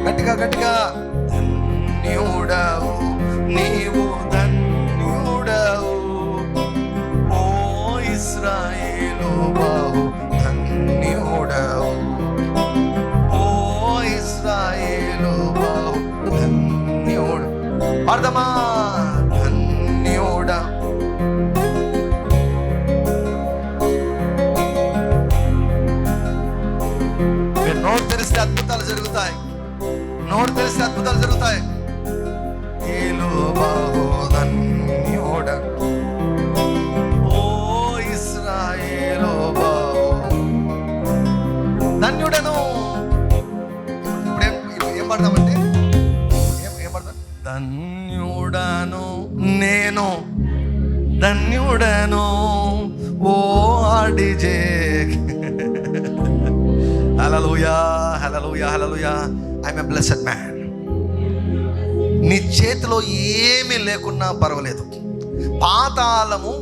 గట్టిగా గట్టిగా. ధన్యుడవు నీవు, ధన్యుడవు, ఓ ఇశ్రాయేలు బహు ధన్యుడవు, ఓ ఇశ్రాయేలు బహు ధన్యుడు. పాడదామా? ధన్యుడా. నోరు తెరిస్తే అద్భుతాలు జరుగుతాయి. నోరు తెరిస్తే అద్భుతాలు జరుగుతాయి. ఏలు బహు ధన్యుడ, ఓ ఇశ్రాయేలు బహు ధన్యుడను. ఇప్పుడు ఏం పడతామంటే ఏం పడతాం? ధన్యుడను నేను, ధన్యుడను ఓ ఆడిజే. Hallelujah, hallelujah, hallelujah. I'm a blessed man. నీ చేతిలో ఏమీ లేకున్నా పర్వాలేదు. పాతాళము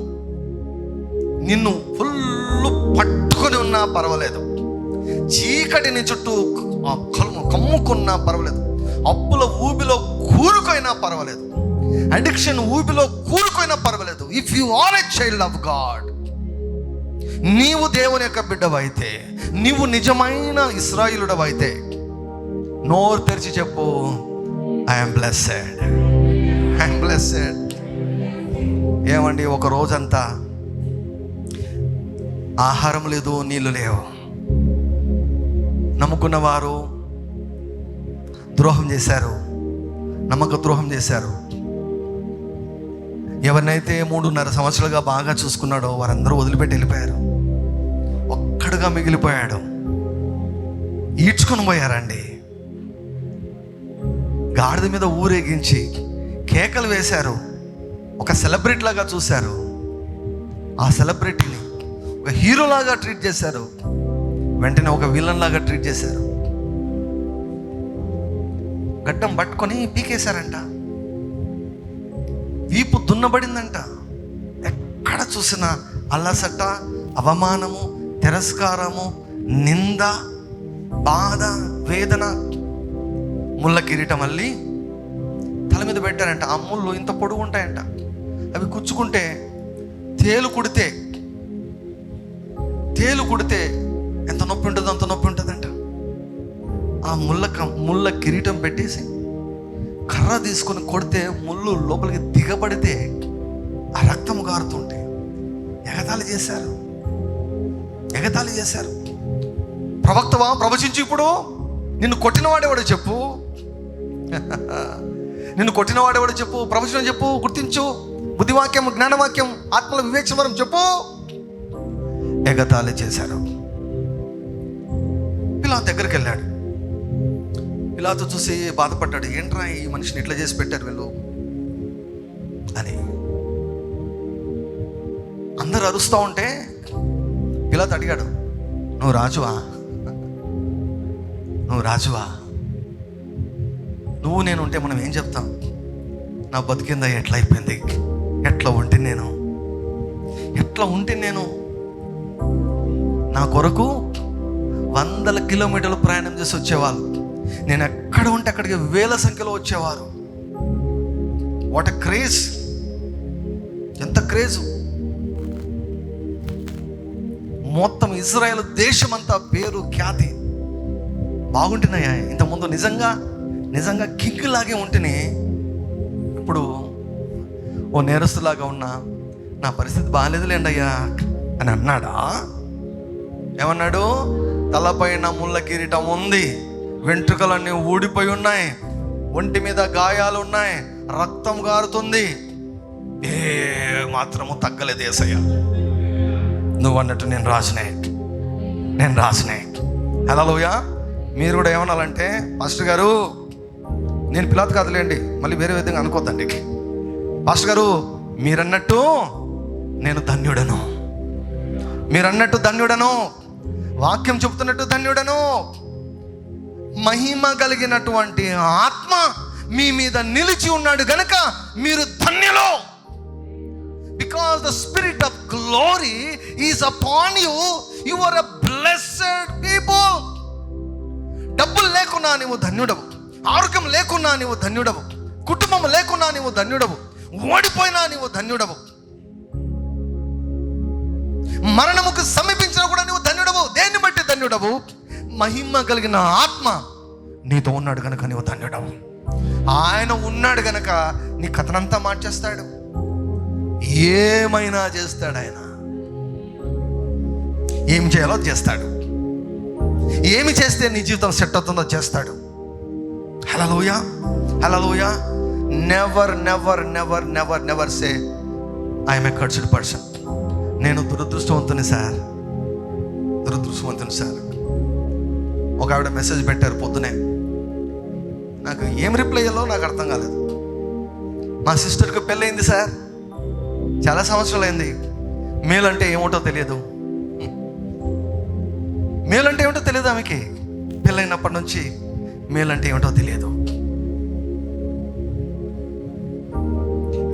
నిన్ను ఫుల్ పట్టుకొని ఉన్నా పర్వాలేదు. చీకటి నీ చుట్టూ కమ్ముకున్నా పర్వాలేదు. అప్పుల ఊబిలో కూరుకైనా పర్వాలేదు. అడిక్షన్ ఊబిలో కూరుకైనా పర్వాలేదు. If you are a child of God, నీవు దేవుని యొక్క బిడ్డవైతే, నీవు నిజమైన ఇశ్రాయేలుడవైతే, నోరు తెరిచి చెప్పు, ఐఎమ్ బ్లెస్సెడ్, ఐఎమ్ బ్లెస్సెడ్. ఏమండి, ఒక రోజంతా ఆహారం లేదు, నీళ్ళు లేవు. నమ్ముకున్న వారు ద్రోహం చేశారు, నమ్మక ద్రోహం చేశారు. ఎవరినైతే 3.5 సంవత్సరాలుగా బాగా చూసుకున్నాడో వారందరూ వదిలిపెట్టి వెళ్ళిపోయారు. ఒక్కడుగా మిగిలిపోయాడు. ఈడ్చుకొని పోయారండి. గాడిద మీద ఊరేగించి కేకలు వేశారు. ఒక సెలబ్రిటీ లాగా చూశారు. ఆ సెలబ్రిటీని ఒక హీరోలాగా ట్రీట్ చేశారు. వెంటనే ఒక విలన్ లాగా ట్రీట్ చేశారు. గడ్డం పట్టుకొని పీకేశారంట. వీపు దున్నబడిందంట. ఎక్కడ చూసినా అల్లసట, అవమానము, తిరస్కారము, నింద, బాధ, వేదన. ముళ్ళ కిరీటం అల్లి తల మీద పెట్టారంట. ఆ ముళ్ళు ఇంత పొడుగు ఉంటాయంట. అవి కుచ్చుకుంటే తేలు కుడితే ఎంత నొప్పి ఉంటుందో అంత నొప్పి ఉంటుందంట. ఆ ముళ్ళ కిరీటం పెట్టేసి కర్ర తీసుకొని కొడితే ముళ్ళు లోపలికి దిగబడితే ఆ రక్తం గారుతుంటే ఎగతాళి చేశారు. ప్రవక్తవా, ప్రవచించి ఇప్పుడు నిన్ను కొట్టినవాడేవాడు చెప్పు, నిన్ను కొట్టినవాడేవాడు చెప్పు, ప్రవచనం చెప్పు, గుర్తించు, బుద్ధివాక్యం, జ్ఞానవాక్యం, ఆత్మల వివేచనం చెప్పు. ఎగతాళి చేశారు. పిలాతు దగ్గరికి వెళ్ళాడు. పిలాతు చూసి బాధపడ్డాడు. ఏంట్రా ఈ మనిషిని ఇట్లా చేసి పెట్టారు వీళ్ళు అని. అందరు అరుస్తూ ఉంటే పిలాతు అడిగాడు, నువ్వు రాజువా? నువ్వు నేను ఉంటే మనం ఏం చెప్తాం? నా బతికిందా ఎట్లా అయిపోయింది, ఎట్లా ఉంటే నేను నా కొరకు 100 కిలోమీటర్లు ప్రయాణం చేసి వచ్చేవాళ్ళు. నేను ఎక్కడ ఉంటే అక్కడికి 1000 సంఖ్యలో వచ్చేవారు. వాట్ ఎ క్రేజ్, ఎంత క్రేజు. మొత్తం ఇజ్రాయెల్ దేశమంతా పేరు ఖ్యాతి బాగుంటున్నాయా. ఇంతకుముందు నిజంగా కింగ్ లాగే ఉంటేనే, ఇప్పుడు ఓ నేరస్తులాగా ఉన్నా, నా పరిస్థితి బాగాలేదులేండి అయ్యా అని అన్నాడా? ఏమన్నాడు? తలపైన ముళ్ళ కిరీటం ఉంది, వెంట్రుకలన్నీ ఊడిపోయి ఉన్నాయి, ఒంటి మీద గాయాలు ఉన్నాయి, రక్తం గారుతుంది, ఏ మాత్రము తగ్గలేదు యేసయ్య. నువ్వు అన్నట్టు నేను రాసినే. హల్లెలూయా. మీరు కూడా ఏమనాలంటే, పాస్టర్ గారు నేను పిలాతు కాదులేండి, మళ్ళీ వేరే విధంగా అనుకోద్దండి. పాస్టర్ గారు మీరన్నట్టు నేను ధన్యుడను, మీరన్నట్టు ధన్యుడను, వాక్యం చెబుతున్నట్టు ధన్యుడను. మహిమ కలిగినటువంటి ఆత్మ మీ మీద నిలిచి ఉన్నాడు గనుక మీరు ధన్యులు. Because the spirit of glory is upon you, you are a blessed people. డబ్బులు లేకున్నా నీవు ధన్యుడవు, ఆరోగ్యం లేకున్నా నీవు ధన్యుడవు, కుటుంబం లేకున్నా నీవు ధన్యుడవు, ఓడిపోయినా నీవు ధన్యుడవు, మరణముకు సమీపించినా కూడా నీవు ధన్యుడవు. దేన్ని బట్టి ధన్యుడవు? మహిమ కలిగిన ఆత్మ నీతో ఉన్నాడు కనుక నీవు ధన్యుడవు. ఆయన ఉన్నాడు గనక నీ కథనంతా మార్చేస్తాడు, ఏమైనా చేస్తాడు. ఆయన ఏం చేయాలో చేస్తాడు, ఏమి చేస్తే నీ జీవితం సెట్ అవుతుందో చేస్తాడు. Hallelujah, hallelujah. Never say I'm a cursed person. నేను దురదృష్టవంతుని సార్. ఒక ఆవిడ మెసేజ్ పెట్టారు పొద్దునే, నాకు ఏం రిప్లై అయ్యాలో నాకు అర్థం కాలేదు. మా సిస్టర్కి పెళ్ళయింది సార్, చాలా సంవత్సరాలు అయింది, మేలంటే ఏమిటో తెలియదు, ఆమెకి పెళ్ళైనప్పటి నుంచి మేలంటే ఏమిటో తెలియదు.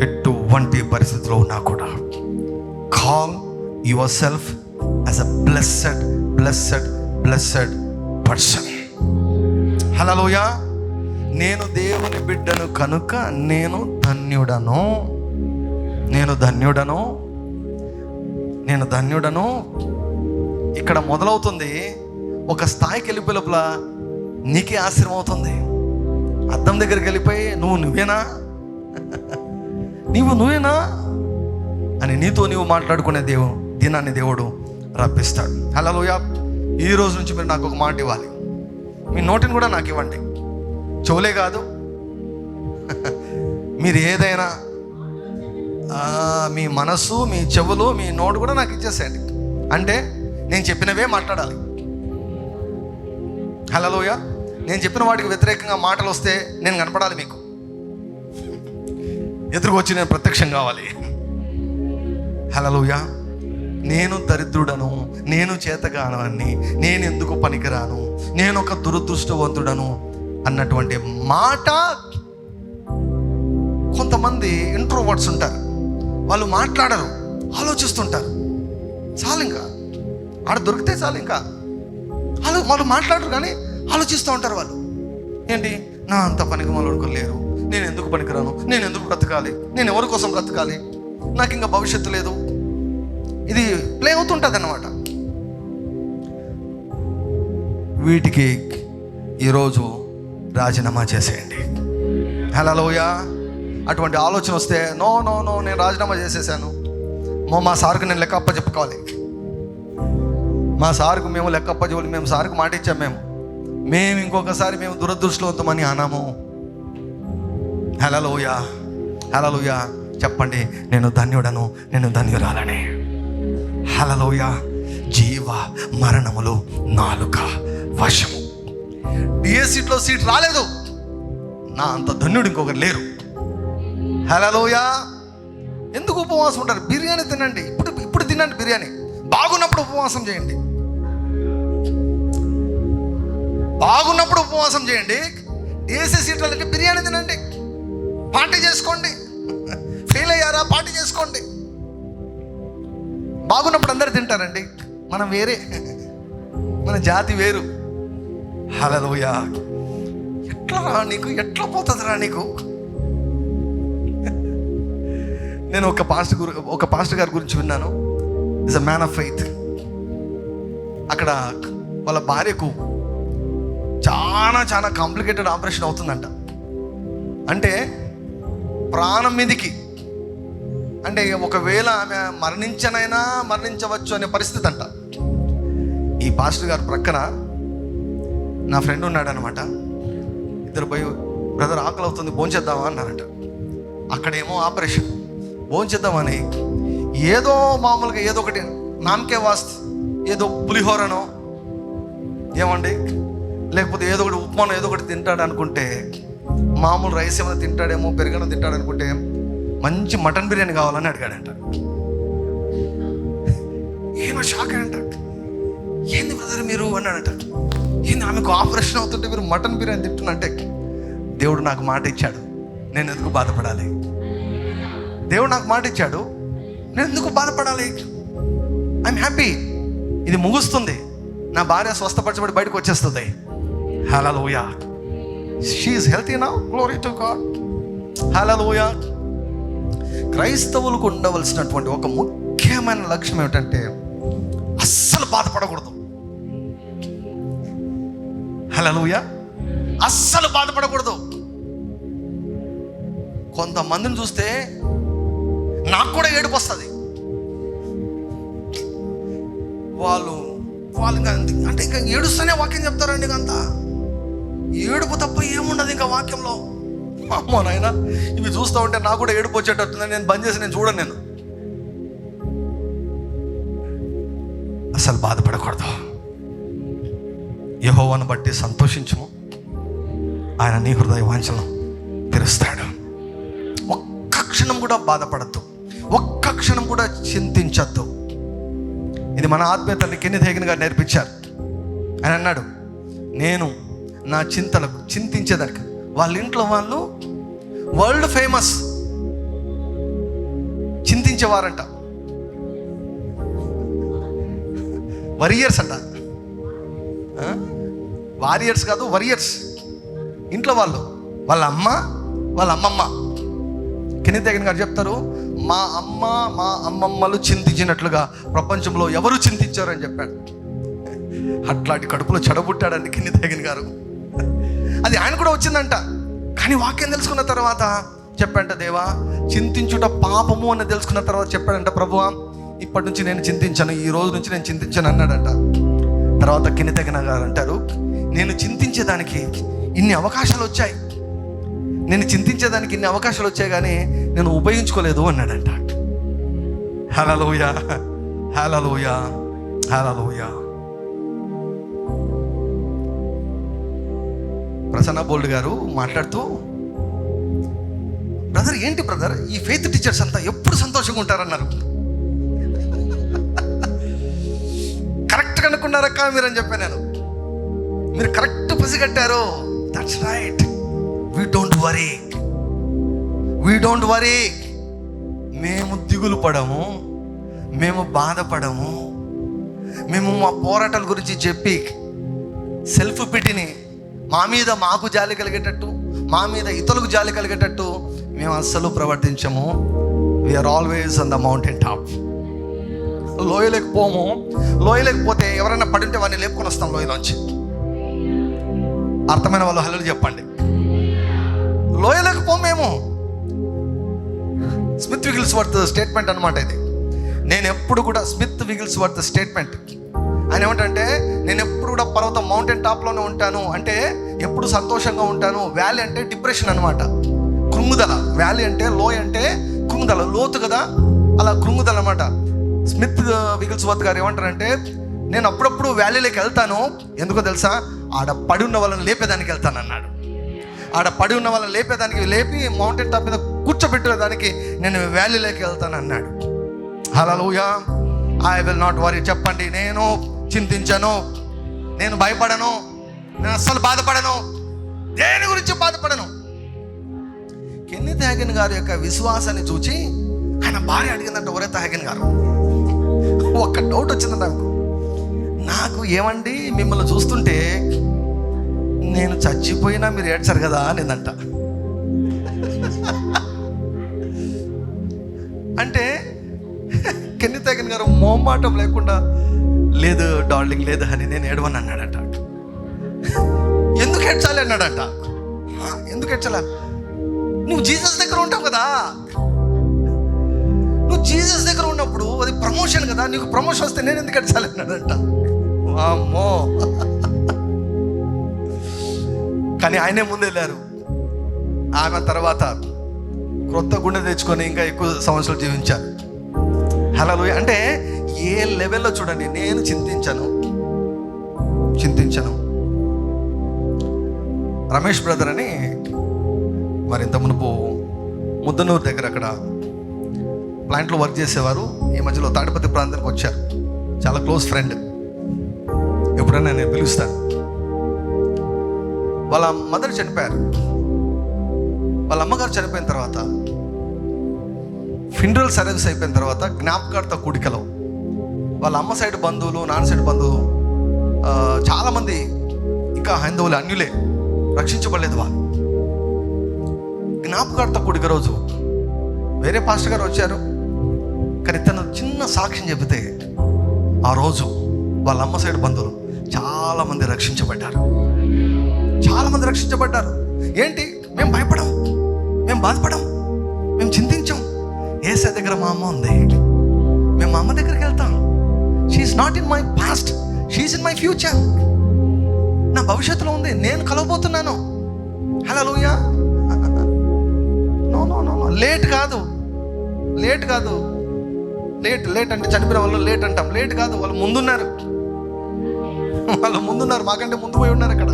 ఎటువంటి పరిస్థితిలో ఉన్నా కూడా call yourself as a blessed person. Hallelujah. నేను దేవుని బిడ్డను కనుక నేను ధన్యుడను. ఇక్కడ మొదలవుతుంది. ఒక స్థాయికి వెళ్ళిపోయే లోపల నీకే ఆశ్చర్యం అవుతుంది. అద్దం దగ్గరికి వెళ్ళిపోయి నువ్వేనా అని నీతో నీవు మాట్లాడుకునే దినాన్ని దేవుడు రప్పిస్తాడు. హల్లెలూయా. ఈ రోజు నుంచి మీరు నాకు ఒక మాట ఇవ్వాలి. మీ నోటిని కూడా నాకు ఇవ్వండి, చెవులే కాదు, మీరు ఏదైనా మీ మనసు, మీ చెవులు, మీ నోటు కూడా నాకు ఇచ్చేసేయండి. అంటే నేను చెప్పినవే మాట్లాడాలి. హల్లెలూయా. నేను చెప్పిన వాటికి వ్యతిరేకంగా మాటలు వస్తే నేను కనపడాలి, మీకు ఎదురుకొచ్చి నేను ప్రత్యక్షం కావాలి. హల్లెలూయా. నేను దరిద్రుడను, నేను చేతగానని, నేను ఎందుకు పనికిరాను, నేను ఒక దురదృష్టవంతుడను అన్నటువంటి మాట. కొంతమంది ఇంట్రోవర్ట్స్ ఉంటారు, వాళ్ళు మాట్లాడరు, ఆలోచిస్తుంటారు. చాలు, ఇంకా ఆడ దొరికితే చాలు, ఇంకా వాళ్ళు మాట్లాడరు కానీ ఆలోచిస్తూ ఉంటారు. వాళ్ళు ఏంటి, నా అంత పనికి వాళ్ళు లేరు, నేను ఎందుకు పనికిరాను, నేను ఎందుకు బ్రతకాలి, నేను ఎవరి కోసం బ్రతకాలి, నాకు ఇంకా భవిష్యత్తు లేదు. ఇది ప్లే అవుతుంటుంది అన్నమాట. వీటికి ఈరోజు రాజీనామా చేసేయండి. హల్లెలూయా. అటువంటి ఆలోచన వస్తే నో నేను రాజీనామా చేసేసాను, మా సార్కు నేను లెక్క చెప్పుకోవాలి, మా సార్కు మేము లెక్క చెప్పాలి, మేము సార్కు మాట ఇచ్చాం, మేము ఇంకొకసారి మేము దురదృష్టవంతమని అనాము. హల్లెలూయా, హల్లెలూయా. చెప్పండి, నేను ధన్యుడను, నేను ధన్యురాలని. హల్లెలూయా. జీవ మరణములు నాలుక వశము. డిఎస్సీలో సీట్ రాలేదు, నా అంత ధన్యుడు ఇంకొకరు లేరు. హల్లెలూయా. ఎందుకు ఉపవాసం ఉంటారు? బిర్యానీ తినండి, ఇప్పుడు తినండి బిర్యానీ. బాగున్నప్పుడు ఉపవాసం చేయండి, బాగున్నప్పుడు ఉపవాసం చేయండి. డిఎస్సీ సీట్లకి బిర్యానీ తినండి. పార్టీ చేసుకోండి. ఫెయిల్ అయ్యారా, పార్టీ చేసుకోండి. బాగున్నప్పుడు అందరు తింటారండి, మనం వేరే, మన జాతి వేరు. హల్లెలూయా. ఎట్లా రా నీకు, ఎట్లా పోతుందిరా నీకు? నేను ఒక పాస్టర్ గారి గురించి విన్నాను. Is a man of faith. అక్కడ వాళ్ళ భార్యకు చాలా కాంప్లికేటెడ్ ఆపరేషన్ అవుతుందంట. అంటే ప్రాణం మీదికి, అంటే ఒకవేళ ఆమె మరణించవచ్చు అనే పరిస్థితి అంట. ఈ పాస్టర్ గారు ప్రక్కన నా ఫ్రెండ్ ఉన్నాడు అనమాట. ఇద్దరు పోయి, బ్రదర్ ఆకలి అవుతుంది, భోంచేద్దామా అన్నారంట. అక్కడేమో ఆపరేషన్. భోంచేద్దామని ఏదో మామూలుగా ఏదో ఒకటి నామకే వాస్తు, ఏదో పులిహోరనో ఏమండి, లేకపోతే ఏదో ఒకటి ఉప్మానో ఏదో ఒకటి తింటాడు అనుకుంటే, మామూలు రైస్ ఏమైనా తింటాడేమో, పెరుగనో తింటాడు అనుకుంటే, మంచి మటన్ బిర్యానీ కావాలని అడిగాడంట. ఏమో షాక్ అంట. ఏంది బ్రదర్ మీరు అన్నాడంట. ఏంది ఆమెకు ఆపరేషన్ అవుతుంటే మీరు మటన్ బిర్యానీ తింటున్నంటే, దేవుడు నాకు మాట ఇచ్చాడు, నేను ఎందుకు బాధపడాలి? దేవుడు నాకు మాట ఇచ్చాడు, నేను ఎందుకు బాధపడాలి? I'm happy. ఇది ముగుస్తుంది, నా భార్య స్వస్థపరచబడి బయటకు వచ్చేస్తుంది. Hallelujah. She is healthy now, glory to God. Hallelujah. క్రైస్తవులకు ఉండవలసినటువంటి ఒక ముఖ్యమైన లక్ష్యం ఏమిటంటే అస్సలు బాధపడకూడదు. హల్లెలూయా. అస్సలు బాధపడకూడదు. కొంతమందిని చూస్తే నాకు కూడా ఏడుపు వస్తుంది. వాళ్ళు అంటే ఇంకా ఏడుస్తూనే వాక్యం చెప్తారండి. అంతా ఏడుపు తప్ప ఏముండదు ఇంకా వాక్యంలో. అమ్మో నాయన, ఇవి చూస్తూ ఉంటే నాకు కూడా ఏడుపు వచ్చేటట్టుందని నేను బంద్ చేసి నేను చూడను. నేను అసలు బాధపడకూడదు. యెహోవాను బట్టి సంతోషించుము, ఆయన నీ హృదయ వాంఛలను తీరుస్తాడు. ఒక్క క్షణం కూడా బాధపడద్దు, ఒక్క క్షణం కూడా చింతించద్దు. ఇది మన ఆత్మీయ తల్లి కెన్నెత్ హేగిన్ గారు నేర్పించారు. ఆయన అన్నాడు, నేను నా చింతలకు చింతించేదానికి, వాళ్ళ ఇంట్లో వాళ్ళు వరల్డ్ ఫేమస్ చింతించేవారంట, వరియర్స్ అంట. వారియర్స్ కాదు, వరియర్స్. ఇంట్లో వాళ్ళ అమ్మ, వాళ్ళ అమ్మమ్మ. కెన్నెత్ హేగిన్ గారు చెప్తారు, మా అమ్మమ్మలు చింతించినట్లుగా ప్రపంచంలో ఎవరు చింతించారు అని చెప్పాడు. అట్లాంటి కడుపులో చెడబుట్టాడండి కెన్నెత్ హేగిన్ గారు. అది ఆయన కూడా వచ్చిందంట. కానీ వాక్యం తెలుసుకున్న తర్వాత చెప్పంట, దేవా చింతించుట పాపము అని తెలుసుకున్న తర్వాత చెప్పాడంట, ప్రభువా ఇప్పటి నుంచి నేను చింతించాను, ఈ రోజు నుంచి నేను చింతించాను అన్నాడంట. తర్వాత కెన్నెత్ హేగిన్ గారు అంటారు, నేను చింతించేదానికి ఇన్ని అవకాశాలు వచ్చాయి, నేను చింతించేదానికి ఇన్ని అవకాశాలు వచ్చాయి కానీ నేను ఉపయోగించుకోలేదు అన్నాడంట. హల్లెలూయా, హల్లెలూయా, హల్లెలూయా. ప్రసన్న బోల్డ్ గారు మాట్లాడుతూ, బ్రదర్ ఏంటి బ్రదర్ ఈ ఫెయిత్ టీచర్స్ అంతా ఎప్పుడు సంతోషంగా ఉంటారన్నారు. కరెక్ట్గా అనుకున్నారక్క మీరు అని చెప్పాను నేను. మీరు కరెక్ట్ పసిగట్టారు. That's right. We don't worry. మేము దిగులు పడము, మేము బాధపడము. మేము మా పోరాటాల గురించి చెప్పి సెల్ఫ్ పిటిని మా మీద మాకు జాలి కలిగేటట్టు, మా మీద ఇతరులకు జాలి కలిగేటట్టు మేము అస్సలు ప్రవర్తించము. We are always on the mountain top. లోయలేకపోతే ఎవరైనా పడింటే వాడిని లేపుకొని వస్తాం లోయలోంచి. అర్థమైన వాళ్ళు హల్లెలూయా చెప్పండి. లోయలేకపోము మేము. స్మిత్ విగిల్స్వర్త్ స్టేట్మెంట్ అనమాట ఇది. నేను ఎప్పుడు కూడా స్మిత్ విగిల్స్వర్త్ స్టేట్మెంట్ ఆయన ఏమంటే, నేను ఎప్పుడు కూడా పర్వతం మౌంటైన్ టాప్లోనే ఉంటాను అంటే ఎప్పుడు సంతోషంగా ఉంటాను. వ్యాలీ అంటే డిప్రెషన్ అనమాట, కృంగుదల. వ్యాలీ అంటే లోయ అంటే కృంగుదల, లోతు కదా, అలా కృంగుదల అనమాట. స్మిత్ విగిల్స్వర్త్ గారు ఏమంటారంటే, నేను అప్పుడప్పుడు వ్యాలీలోకి వెళ్తాను, ఎందుకో తెలుసా, ఆడ పడి ఉన్న వాళ్ళని లేపేదానికి వెళ్తాను అన్నాడు. ఆడ పడి ఉన్న వాళ్ళని లేపి మౌంటైన్ టాప్ మీద కూర్చోబెట్టేదానికి నేను వ్యాలీలోకి వెళ్తాను అన్నాడు. Hallelujah. I will not worry. చెప్పండి, నేను చింతించను, నేను భయపడను, నేను అస్సలు బాధపడను, దేని గురించి బాధపడను. కెన్నెత్ హ్యాగన్ గారి యొక్క విశ్వాసాన్ని చూచి ఆయన భార్య అడిగిందంట, ఒరేత హ్యాగన్ గారు, ఒక్క డౌట్ వచ్చిందంట నాకు, ఏమండి మిమ్మల్ని చూస్తుంటే నేను చచ్చిపోయినా మీరు ఏడ్చారు కదా అనేదంట. అంటే కెన్నెత్ హ్యాగన్ గారు మొహమాటం లేకుండా, లేదు డార్లింగ్, లేదు అని నేను ఏడవని అన్నాడట. ఎందుకు ఏడ్చాలి అన్నాడట. ఎందుకు ఏడ్చాల? నువ్వు జీసస్ దగ్గర ఉంటావు కదా, నువ్వు జీసస్ దగ్గర ఉన్నప్పుడు అది ప్రమోషన్ కదా, నీకు ప్రమోషన్ వస్తే నేను ఎందుకు ఏడ్చాలి అన్నాడట. అమ్మో. కానీ ఆయనే ముందు వెళ్ళారు. ఆమె తర్వాత క్రొత్త గుండె తెచ్చుకొని ఇంకా ఎక్కువ సంవత్సరాలు జీవించారు. హల్లెలూయా. అంటే ఏ లెవెల్లో చూడండి, నేను చింతించను. రమేష్ బ్రదర్ అని మరి ఇంత మునుపు ముద్దనూరు దగ్గర అక్కడ ప్లాంట్లో వర్క్ చేసేవారు. ఈ మధ్యలో తాడిపత్రి ప్రాంతానికి వచ్చారు. చాలా క్లోజ్ ఫ్రెండ్. ఎప్పుడైనా నేను పిలుస్తాను. వాళ్ళ మదర్ చనిపోయారు. వాళ్ళ అమ్మగారు చనిపోయిన తర్వాత ఫినరల్ సర్వీస్ అయిపోయిన తర్వాత జ్ఞాపకార్థ కూడికలో వాళ్ళ అమ్మ సైడ్ బంధువులు, నాన్న సైడ్ బంధువులు చాలామంది, ఇంకా హైందవులు అన్యులే, రక్షించబడలేదు వాళ్ళు. జ్ఞాపకార్థ కూడిక రోజు వేరే పాస్టర్ గారు వచ్చారు. కానీ తను చిన్న సాక్ష్యం చెబితే ఆ రోజు వాళ్ళ అమ్మ సైడ్ బంధువులు చాలామంది రక్షించబడ్డారు. ఏంటి, మేము భయపడం, మేము బాధపడం, మేము చింతించాం. యేసయ్య దగ్గర మా అమ్మ ఉంది, మేము మా అమ్మ దగ్గరికి వెళ్తాం. She's not in my past, she's in my future. నా భవిష్యత్తులో ఉంది, నేను కలవబోతున్నాను. హల్లెలూయా. నో, లేట్ కాదు. లేట్ అంటే చనిపోయిన వాళ్ళు లేట్ అంటాం. లేట్ కాదు, వాళ్ళు ముందున్నారు. మాకంటే ముందు పోయి ఉన్నారు అక్కడ.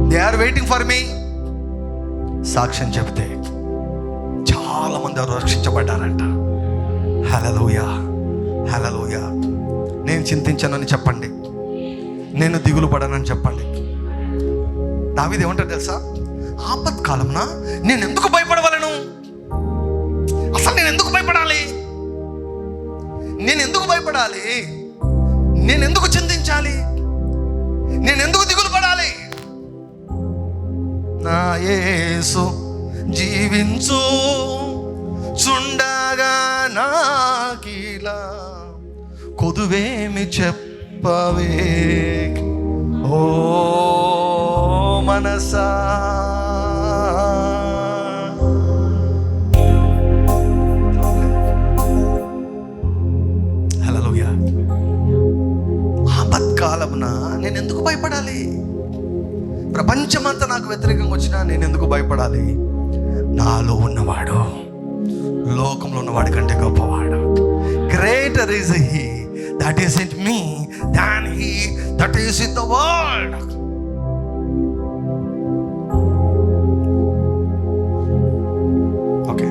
They are waiting for me. సాక్ష్యం చెబితే చాలా మంది ఎవరు రక్షించబడ్డారంట. హల్లెలూయా. నేను చింతించానని చెప్పండి, నేను దిగులు పడనని చెప్పండి. దావీదు ఏమంటాడు తెలుసా? ఆపత్కాలంన నేను ఎందుకు భయపడవలను? అసలు నేను ఎందుకు భయపడాలి? నేను ఎందుకు చింతించాలి? నేను ఎందుకు దిగులు పడాలి? నా యేసు జీవించు చుండగా నాకిలా కొదువేమి చెప్పవే ఓ మనసా. హల్లెలూయా. ఆపత్కాలమున నేను ఎందుకు భయపడాలి? ప్రపంచమంతా నాకు వ్యతిరేకంగా వచ్చినా నేను ఎందుకు భయపడాలి? నాలో ఉన్నవాడు లోకంలో ఉన్నవాడి కంటే గొప్పవాడు. Greater is he that is in me than he that is in the world. Okay,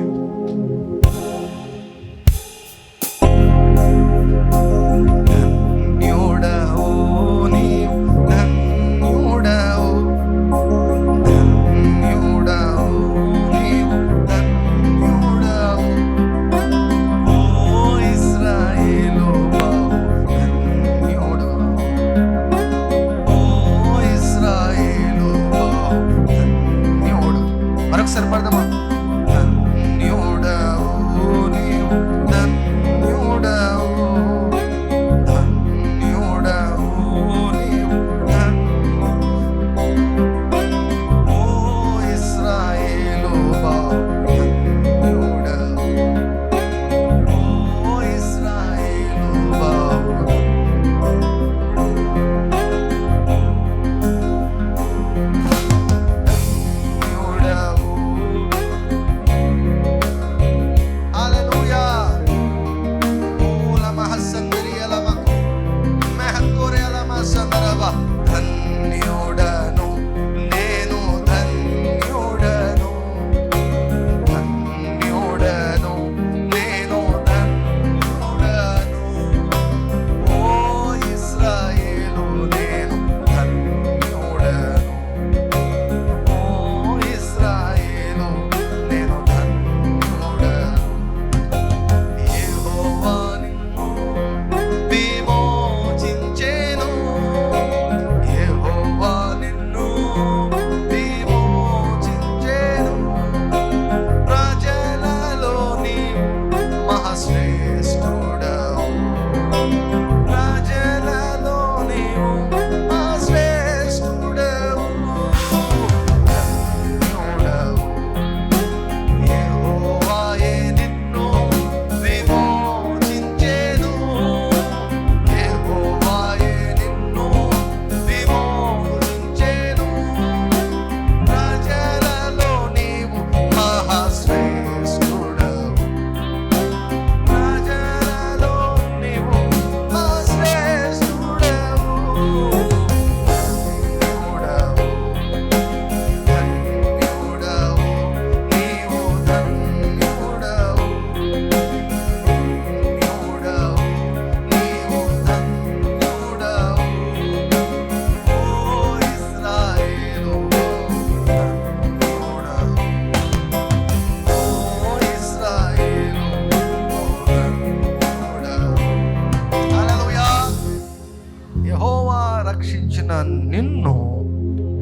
రక్షించిన నిన్ను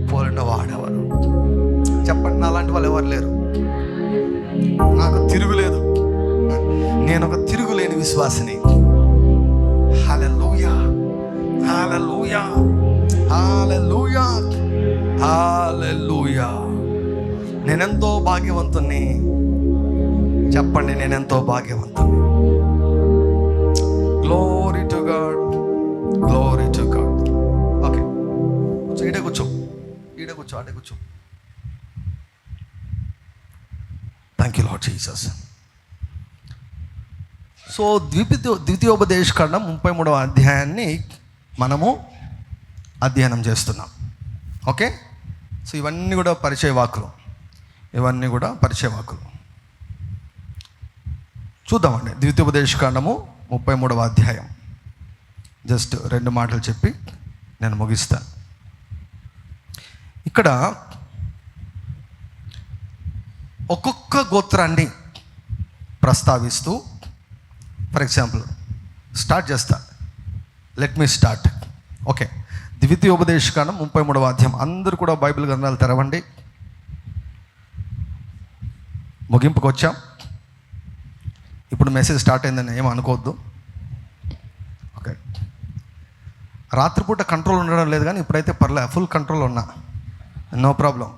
పోలిన వాడెవరు? చెప్పండి, నా లాంటి వాళ్ళు ఎవరు లేరు. నాకు తిరుగులేదు, నేను ఒక తిరుగులేని విశ్వాసిని. హల్లెలూయా, హల్లెలూయా, హల్లెలూయా, హల్లెలూయా. నేనెంతో భాగ్యవంతుణ్ణి. చెప్పండి, నేనెంతో భాగ్యవంతుణ్ణి. Glory to God, glory to God. Okay, ఈడే కూర్చో, ఈడే కూర్చో, ఆడే కూర్చో. Thank you Lord Jesus. So ద్వితీయోపదేశకాండం 33వ అధ్యాయాన్ని మనము అధ్యయనం చేస్తున్నాం. ఓకే, సో ఇవన్నీ కూడా పరిచయ వాక్కులు, ఇవన్నీ కూడా పరిచయ వాక్కులు. చూద్దామండి. ద్వితీయోపదేశకాండము 33వ అధ్యాయం. జస్ట్ 2 మాటలు చెప్పి నేను ముగిస్తాను. ఇక్కడ ఒక్కొక్క గోత్రాన్ని ప్రస్తావిస్తూ, ఫర్ ఎగ్జాంపుల్ స్టార్ట్ చేస్తా. Let me start. ఓకే, ద్వితీయోపదేశకాండం 33వ అధ్యాయం. అందరూ కూడా బైబిల్ గ్రంథాలు తెరవండి. ముగింపుకు వచ్చాం. ఇప్పుడు మెసేజ్ స్టార్ట్ అయిందని ఏమీ అనుకోవద్దు. ఓకే, రాత్రిపూట కంట్రోల్ ఉండడం లేదు, కానీ ఇప్పుడైతే పర్లే, ఫుల్ కంట్రోల్ ఉన్నా, నో ప్రాబ్లం.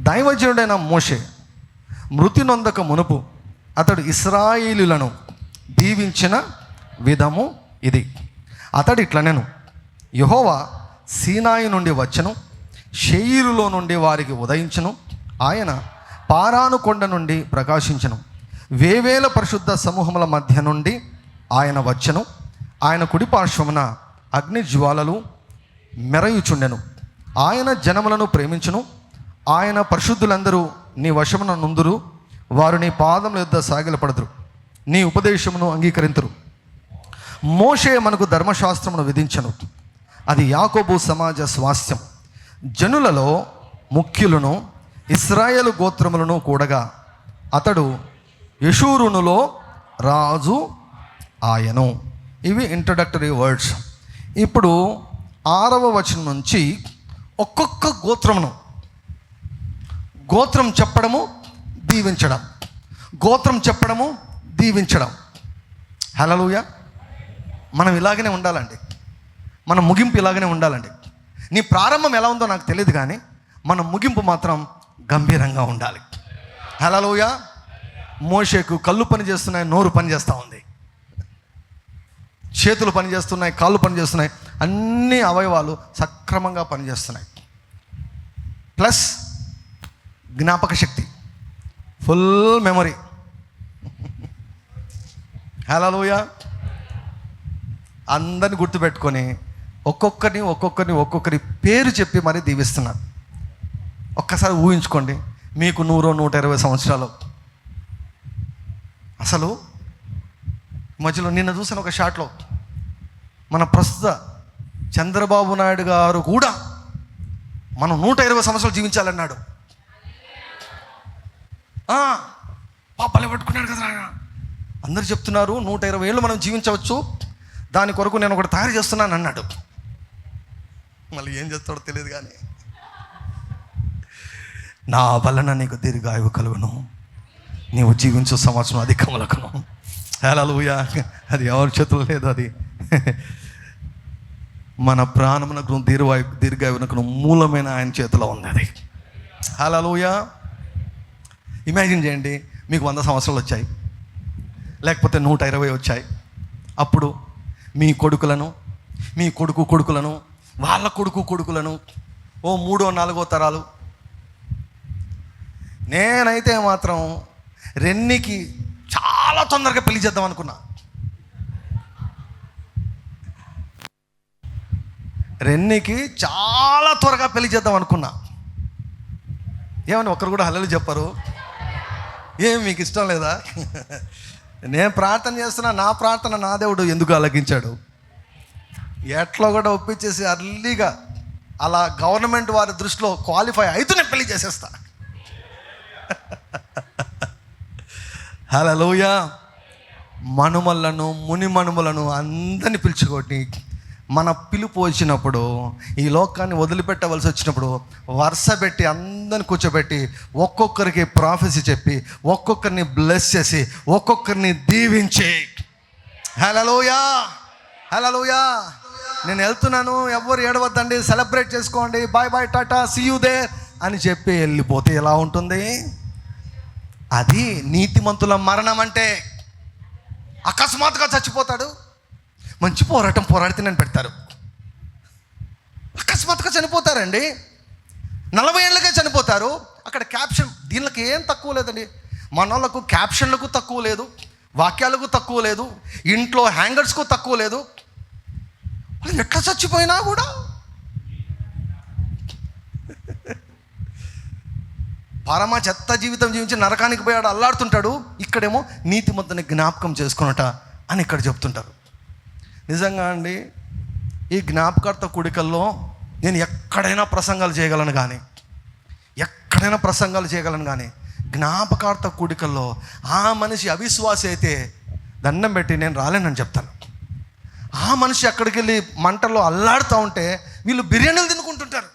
దైవజనుడైన మోషే మృతి నొందక మునుపు అతడు ఇశ్రాయేలీయులను దీవించిన విధము ఇది. అతడు ఇట్లనెను: యెహోవా సీనాయి నుండి వచ్చెను, షెయీరులో నుండి వారికి ఉదయించును. ఆయన పారాను కొండ నుండి ప్రకాశించెను, వేవేల పరిశుద్ధ సమూహముల మధ్య నుండి ఆయన వచ్చెను. ఆయన కుడి పార్శ్వమున అగ్ని జ్వాలలు మెరయుచుండెను. ఆయన జనములను ప్రేమించును. ఆయన పరిశుద్ధులందరూ నీ వశమున నుందురు. వారు నీ పాదముల యొద్ద సాగిలపడదురు, నీ ఉపదేశమును అంగీకరింతురు. మోషే మనకు ధర్మశాస్త్రమును విధించెను, అది యాకోబు సమాజ స్వాస్థ్యం. జనులలో ముఖ్యులను ఇశ్రాయేలు గోత్రములను కూడగా అతడు యెషూరునులో రాజు ఆయను. ఇవి ఇంట్రడక్టరీ వర్డ్స్. ఇప్పుడు 6వ వచనం నుంచి ఒక్కొక్క గోత్రం చెప్పడము, దీవించడం, గోత్రం చెప్పడము, దీవించడం. హల్లెలూయా. మనం ఇలాగనే ఉండాలండి, మన ముగింపు ఇలాగనే ఉండాలండి. నీ ప్రారంభం ఎలా ఉందో నాకు తెలియదు, కానీ మన ముగింపు మాత్రం గంభీరంగా ఉండాలి. హల్లెలూయా. మోషేకు కళ్ళు పని చేస్తున్నాయి, నోరు పని చేస్తూ ఉంది, చేతులు పని చేస్తున్నాయి, కాళ్ళు పని చేస్తున్నాయి, అన్ని అవయవాలు సక్రమంగా పనిచేస్తున్నాయి. ప్లస్ జ్ఞాపక శక్తి, ఫుల్ మెమరీ. హల్లెలూయా. అందరిని గుర్తుపెట్టుకొని ఒక్కొక్కరి పేరు చెప్పి మరీ దీవిస్తున్నారు. ఒక్కసారి ఊహించుకోండి, మీకు 100-120 సంవత్సరాలు. అసలు మధ్యలో నిన్న చూసిన ఒక షాట్లో మన ప్రస్తుత చంద్రబాబు నాయుడు గారు కూడా మనం 120 సంవత్సరాలు జీవించాలన్నాడు. పాపాలే పట్టుకున్నాడు కదా ఆయన. అందరు చెప్తున్నారు 120 ఏళ్ళు మనం జీవించవచ్చు, దాని కొరకు నేను ఒకటి తయారు చేస్తున్నాను అన్నాడు. మళ్ళీ ఏం చేస్తాడో తెలియదు, కానీ నా వలన నీకు దీర్ఘాయువు కలుగును, నీవు జీవించు సంవత్సరం అధికములకును. హల్లెలూయా. అది ఎవరి చేతుల్లో లేదు, అది మన ప్రాణమునకు దీర్ఘాయువునకు మూలమైన ఆయన చేతిలో ఉంది అది. హల్లెలూయా. ఇమాజిన్ చేయండి, మీకు 100 సంవత్సరాలు వచ్చాయి, లేకపోతే 120 వచ్చాయి. అప్పుడు మీ కొడుకులను, మీ కొడుకులను, వాళ్ళ కొడుకులను, ఓ 3-4 తరాలు. నేనైతే మాత్రం రెన్నికి చాలా తొందరగా పెళ్లి చేద్దాం అనుకున్నా. రెన్నికి చాలా త్వరగా పెళ్లి చేద్దాం అనుకున్నా. ఏమని ఒకరు కూడా హల్లెలూయా చెప్పరు? ఏం మీకు ఇష్టం లేదా? నేను ప్రార్థన చేస్తున్నా, నా ప్రార్థన నా దేవుడు ఎందుకు ఆలకించాడు? ఎట్లా కూడా ఒప్పించేసి అర్లీగా అలా గవర్నమెంట్ వారి దృష్టిలో క్వాలిఫై అయితేనే పెళ్లి చేసేస్తా. హల్లెలూయా. మనుమలను, ముని మనుమలను అందరిని పిలుచుకోండి, మన పిలుపు వచ్చినప్పుడు, ఈ లోకాన్ని వదిలిపెట్టవలసి వచ్చినప్పుడు వరుస పెట్టి అందరిని కూర్చోబెట్టి ఒక్కొక్కరికి ప్రాఫెసీ చెప్పి ఒక్కొక్కరిని బ్లెస్ చేసి ఒక్కొక్కరిని దీవించి, హల్లెలూయా హల్లెలూయా, నేను వెళ్తున్నాను, ఎవ్వరు ఏడవద్దండి, సెలబ్రేట్ చేసుకోండి, bye bye tata see you there అని చెప్పి వెళ్ళిపోతే ఎలా ఉంటుంది? అది నీతిమంతుల మరణం అంటే. అకస్మాత్తుగా చచ్చిపోతాడు, మంచి పోరాడితే నేను పెడతారు, అకస్మాత్తుగా చనిపోతారండి. 40 ఏళ్ళకే చనిపోతారు. అక్కడ క్యాప్షన్, దీనికి ఏం తక్కువ లేదండి. మనోళ్ళకు క్యాప్షన్లకు తక్కువ లేదు, వాక్యాలకు తక్కువ లేదు, ఇంట్లో హ్యాంగర్స్కు తక్కువ లేదు. వాళ్ళు ఎట్లా చచ్చిపోయినా కూడా పరమ చెత్త జీవితం జీవించి నరకానికి పోయాడు, అల్లాడుతుంటాడు. ఇక్కడేమో నీతిమంతుని జ్ఞాపకం చేసుకున్నట అని ఇక్కడ చెప్తుంటారు. నిజంగా అండి, ఈ జ్ఞాపకార్థ కూడికల్లో నేను ఎక్కడైనా ప్రసంగాలు చేయగలను కానీ జ్ఞాపకార్థ కూడికల్లో ఆ మనిషి అవిశ్వాసి అయితే దండం పెట్టి నేను రాలేనని చెప్తాను. ఆ మనిషి అక్కడికి వెళ్ళి మంటల్లో అల్లాడుతూ ఉంటే వీళ్ళు బిర్యానీలు తినుకుంటుంటారు.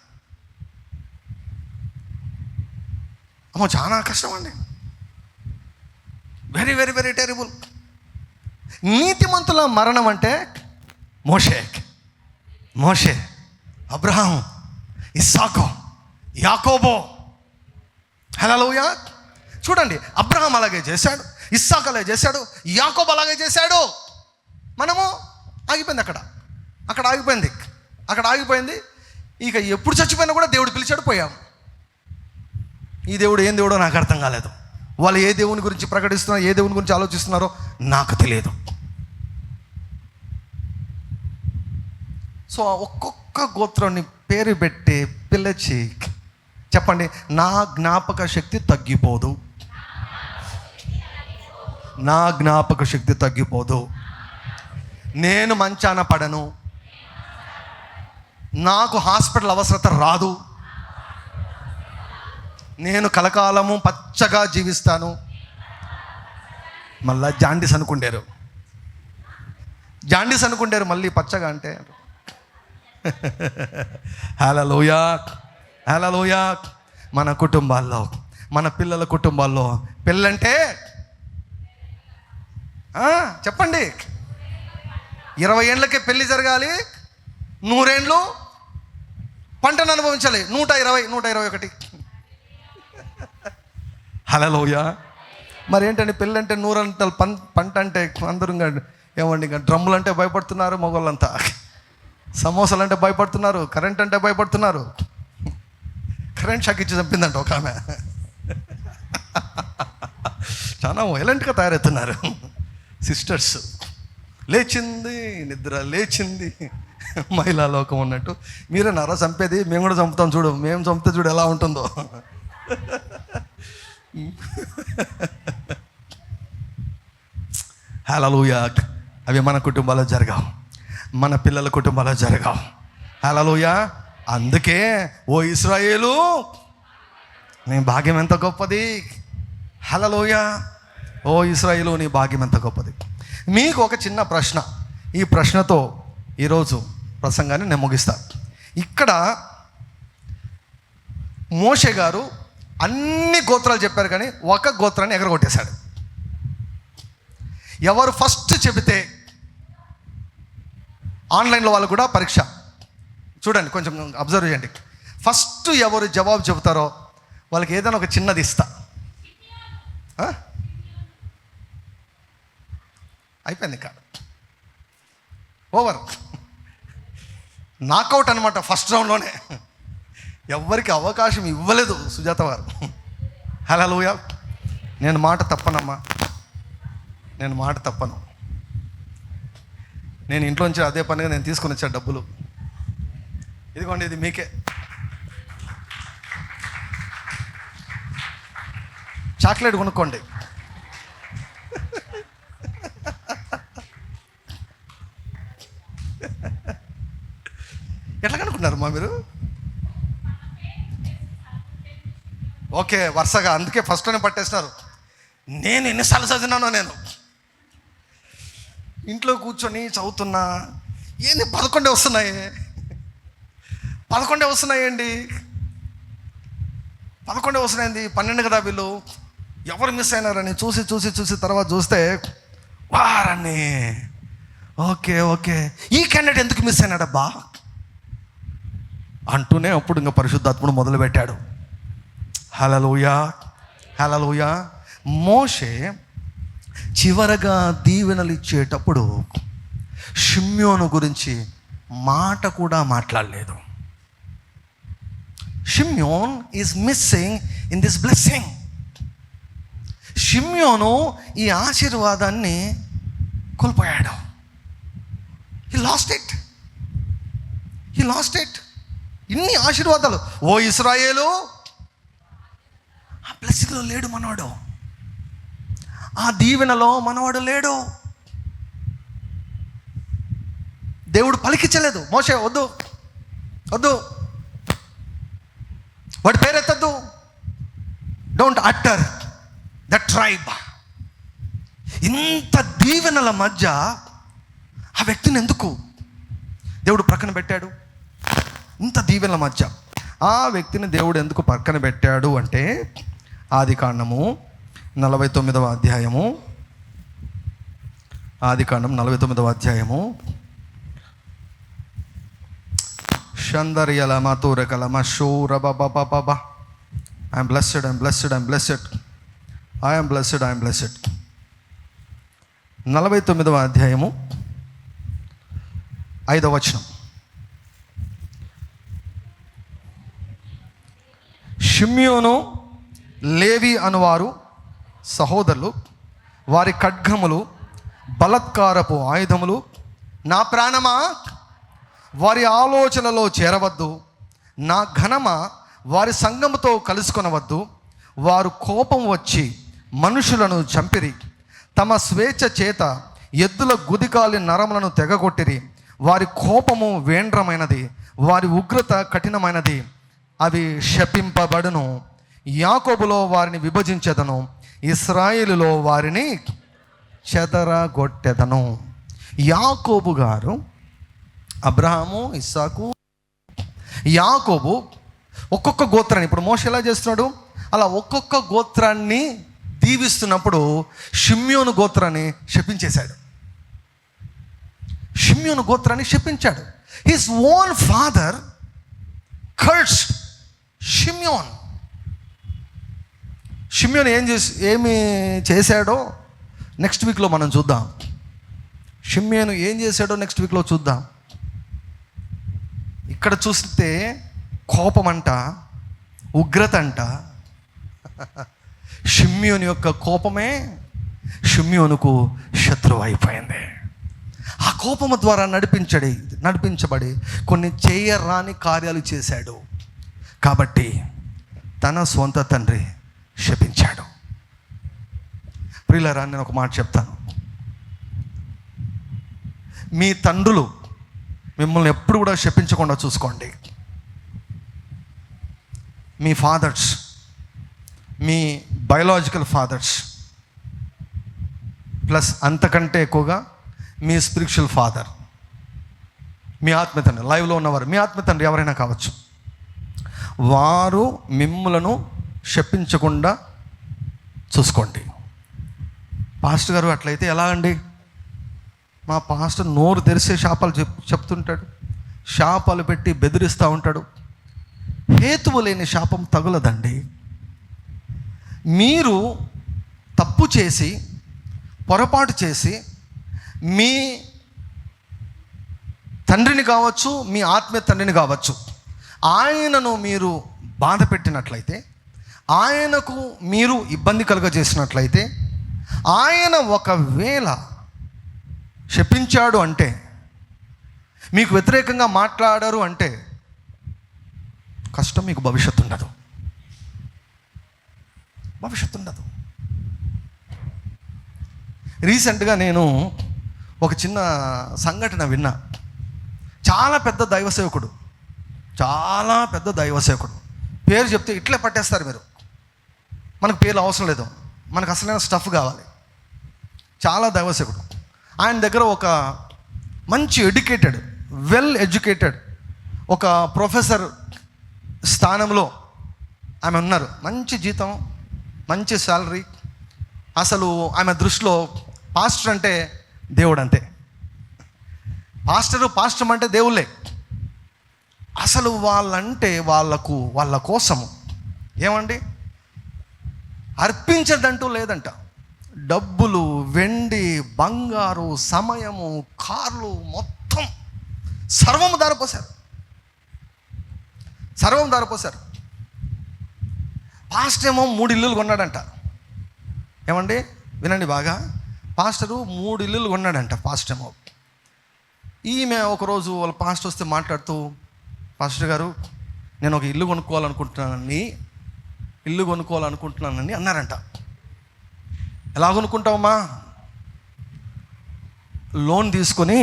అమ్మో, చాలా కష్టం అండి. Very very very terrible. నీతిమంతుల మరణం అంటే మోషే, అబ్రహాం, ఇస్సాకు, యాకోబు. హల్లెలూయా. చూడండి, అబ్రహాం అలాగే చేశాడు, ఇస్సాకు అలాగే చేశాడు, యాకోబు అలాగే చేశాడు. మనము ఆగిపోయింది అక్కడ ఆగిపోయింది. ఇక ఎప్పుడు చచ్చిపోయినా కూడా దేవుడు పిలిచాడు, పోయాం. ఈ దేవుడు ఏం దేవుడో నాకు అర్థం కాలేదు. వాళ్ళు ఏ దేవుని గురించి ప్రకటిస్తున్నారో, ఏ దేవుని గురించి ఆలోచిస్తున్నారో నాకు తెలియదు. సో ఒక్కొక్క గోత్రాన్ని పేరు పెట్టి పిలిచి చెప్పండి, నా జ్ఞాపక శక్తి తగ్గిపోదు, నా జ్ఞాపక శక్తి తగ్గిపోదు, నేను మంచాన పడను, నాకు హాస్పిటల్ అవసరత రాదు, నేను కలకాలము పచ్చగా జీవిస్తాను. మళ్ళా జాండీస్ అనుకుంటారు మళ్ళీ పచ్చగా అంటే. హల్లెలూయా హల్లెలూయా. మన కుటుంబాల్లో, మన పిల్లల కుటుంబాల్లో పెళ్ళంటే చెప్పండి, 20 ఏళ్ళకే పెళ్ళి జరగాలి, 100 ఏళ్ళు పంటను అనుభవించాలి, 121. హల్లెలూయా. మరి ఏంటంటే పెళ్ళి అంటే 100 పంట అంటే అందరూ ఏమండి, ఇంకా డ్రమ్ములు అంటే భయపడుతున్నారు మగవాళ్ళంతా, సమోసాలు అంటే భయపడుతున్నారు, కరెంట్ అంటే భయపడుతున్నారు. కరెంట్ షాక్ ఇచ్చి చంపిందంట ఒక ఆమె. చాలా వైలెంట్గా తయారవుతున్నారు సిస్టర్స్. నిద్ర లేచింది మహిళా లోకం ఉన్నట్టు. మీరే నర చంపేది, మేము కూడా చంపుతాం చూడు, మేము చంపితే చూడు ఎలా ఉంటుందో. హల్లెలూయా. అవి మన కుటుంబాల్లో జరగవు, మన పిల్లల కుటుంబాల్లో జరగవు. హల్లెలూయా. అందుకే ఓ ఇశ్రాయేలు, నీ భాగ్యం ఎంత గొప్పది. హల్లెలూయా. ఓ ఇశ్రాయేలు, నీ భాగ్యం ఎంత గొప్పది. మీకు ఒక చిన్న ప్రశ్న, ఈ ప్రశ్నతో ఈరోజు ప్రసంగాన్ని నేను ముగిస్తాను. ఇక్కడ మోషే గారు అన్ని గోత్రాలు చెప్పారు, కానీ ఒక గోత్రాన్ని ఎగరగొట్టేశాడు. ఎవరు ఫస్ట్ చెబితే, ఆన్లైన్లో వాళ్ళు కూడా పరీక్ష చూడండి, కొంచెం అబ్జర్వ్ చేయండి. ఫస్ట్ ఎవరు జవాబు చెబుతారో వాళ్ళకి ఏదైనా ఒక చిన్నది ఇస్తా. అయిపోయింది, కాదు, ఓవర్, నాకౌట్ అనమాట. ఫస్ట్ రౌండ్లోనే ఎవ్వరికి అవకాశం ఇవ్వలేదు సుజాత వారు. హల్లెలూయా. నేను మాట తప్పనమ్మా, నేను మాట తప్పను. నేను ఇంట్లోంచి అదే పనిగా నేను తీసుకొని వచ్చా డబ్బులు. ఇదిగోండి, ఇది మీకే. చాక్లెట్ కొనుక్కోండి. ఎట్లా కనుక్కున్నారు మా మీరు? ఓకే, వరుసగా, అందుకే ఫస్ట్లోనే పట్టేస్తున్నారు. నేను ఎన్నిసార్లు చదివినానో, నేను ఇంట్లో కూర్చొని చదువుతున్నా, ఏంది 11 వస్తున్నాయి, 11 వస్తున్నాయండి, 11 వస్తున్నాయండి, 12 కదా వీళ్ళు, ఎవరు మిస్ అయినారని చూసి తర్వాత చూస్తే వారని ఓకే ఈ క్యాండిడేట్ ఎందుకు మిస్ అయినాడబ్బా అంటూనే అప్పుడు ఇంకా పరిశుద్ధాత్ముడు మొదలుపెట్టాడు. హల్లెలూయా. మోషే చివరగా దీవెనలు ఇచ్చేటప్పుడు షిమ్యోను గురించి మాట కూడా మాట్లాడలేదు. Simeon is missing in this blessing. షిమ్యోను ఈ ఆశీర్వాదాన్ని కోల్పోయాడు. He lost it. ఇన్ని ఆశీర్వాదాలు, ఓ ఇశ్రాయేలు, ఆ బ్లెస్సింగ్లో లేడు మనవాడు, ఆ దీవెనలో మనవాడు లేడు. దేవుడు పలికించలేదు, మోషే వద్దు వాడి పేరెత్తద్దు, డోంట్ అట్టర్ ద ట్రైబ్. ఇంత దీవెనల మధ్య ఆ వ్యక్తిని ఎందుకు దేవుడు ప్రక్కన పెట్టాడు? ఇంత దీవెనల మధ్య ఆ వ్యక్తిని దేవుడు ఎందుకు పక్కన పెట్టాడు అంటే, ఆదికాండము 49వ అధ్యాయము, ఆదికాండం 49వ అధ్యాయము, షందరియలమ తూరకలమ షూరబబబబ. I'm blessed. 49వ అధ్యాయము 5వ వచనం. షిమ్యోను, లేవి అనువారు సహోదరులు, వారి ఖడ్గములు, బలత్కారపు ఆయుధములు, నా ప్రాణమా వారి ఆలోచనలో చేరవద్దు, నా ఘనమా వారి సంఘముతో కలుసుకొనవద్దు. వారు కోపం వచ్చి మనుషులను చంపిరి, తమ స్వేచ్ఛ చేత ఎద్దుల గుదికాలి నరములను తెగగొట్టిరి. వారి కోపము వేండ్రమైనది, వారి ఉగ్రత కఠినమైనది, అవి శపింపబడును. యాకోబులో వారిని విభజించెదను, ఇశ్రాయేలులో వారిని చెదరగొట్టెదను. యాకోబు గారు, అబ్రహాము, ఇస్సాకు, యాకోబు ఒక్కొక్క గోత్రాన్ని, ఇప్పుడు మోషే ఎలా చేస్తున్నాడు అలా ఒక్కొక్క గోత్రాన్ని దీవిస్తున్నప్పుడు షిమ్యోను గోత్రాన్ని శపించేశాడు. His own father cursed Simeon. ఏమి చేశాడో నెక్స్ట్ వీక్లో మనం చూద్దాం. షిమ్యోను ఏం చేశాడో నెక్స్ట్ వీక్లో చూద్దాం. ఇక్కడ చూస్తే కోపం అంట, ఉగ్రత అంట. షిమ్యోను యొక్క కోపమే షిమ్యోనుకు శత్రువు అయిపోయింది. ఆ కోపము ద్వారా నడిపించబడి కొన్ని చేయరాని కార్యాలు చేశాడు. కాబట్టి తన సొంత తండ్రి శపించాడు. ప్రియులారా, నేను ఒక మాట చెప్తాను. మీ తండ్రులు మిమ్మల్ని ఎప్పుడు కూడా శపించకుండా చూసుకోండి. మీ ఫాదర్స్, మీ బయోలాజికల్ ఫాదర్స్, ప్లస్ అంతకంటే ఎక్కువగా మీ స్పిరిచువల్ ఫాదర్, మీ ఆత్మతండ్రి, లైవ్లో ఉన్నవారు, మీ ఆత్మతండ్రి ఎవరైనా కావచ్చు, వారు మిమ్ములను శపించకుండా చూసుకోండి. పాస్టర్ గారు అట్లయితే ఎలా అండి? మా పాస్టర్ నోరు తెరిసే శాపాలు చెప్తుంటాడు, శాపాలు పెట్టి బెదిరిస్తూ ఉంటాడు. హేతువు లేని శాపం తగులదండి. మీరు తప్పు చేసి, పొరపాటు చేసి, మీ తండ్రిని కావచ్చు, మీ ఆత్మీయ తండ్రిని కావచ్చు, ఆయనను మీరు బాధ పెట్టినట్లయితే, ఆయనకు మీరు ఇబ్బంది కలుగజేసినట్లయితే, ఆయన ఒకవేళ శపించాడు అంటే, మీకు వ్యతిరేకంగా మాట్లాడారు అంటే కష్టం. మీకు భవిష్యత్తు ఉండదు. రీసెంట్గా నేను ఒక చిన్న సంఘటన విన్నా. చాలా పెద్ద దైవ సేవకుడు, పేరు చెప్తే ఇట్లే పట్టేస్తారు మీరు. మనకు పేర్లు అవసరం లేదు, మనకు అసలైన స్టఫ్ కావాలి. చాలా దైవ సేవకుడు. ఆయన దగ్గర ఒక మంచి ఎడ్యుకేటెడ్, వెల్ ఎడ్యుకేటెడ్ ఒక ప్రొఫెసర్ స్థానంలో ఆమె ఉన్నారు. మంచి జీతం, మంచి శాలరీ. అసలు ఆమె దృష్టిలో పాస్టర్ అంటే దేవుడు అంతే. పాస్టర్ అంటే దేవుళ్ళే. అసలు వాళ్ళంటే వాళ్ళ కోసము ఏమండి అర్పించదంటూ లేదంట. డబ్బులు, వెండి, బంగారు, సమయము, కార్లు, మొత్తం సర్వము దారిపోశారు. పాస్టర్ ఏమో 3 ఇల్లులు కొన్నాడంట. ఏమండి వినండి బాగా, పాస్టరు 3 ఇల్లులు కొన్నాడంట పాస్టర్ ఏమో. ఈమె ఒకరోజు వాళ్ళ పాస్టర్ వస్తే మాట్లాడుతూ, పాస్టర్ గారు నేను ఒక ఇల్లు కొనుక్కోవాలనుకుంటున్నానని అన్నారంట. ఎలా కొనుక్కుంటావమ్మా? లోన్ తీసుకొని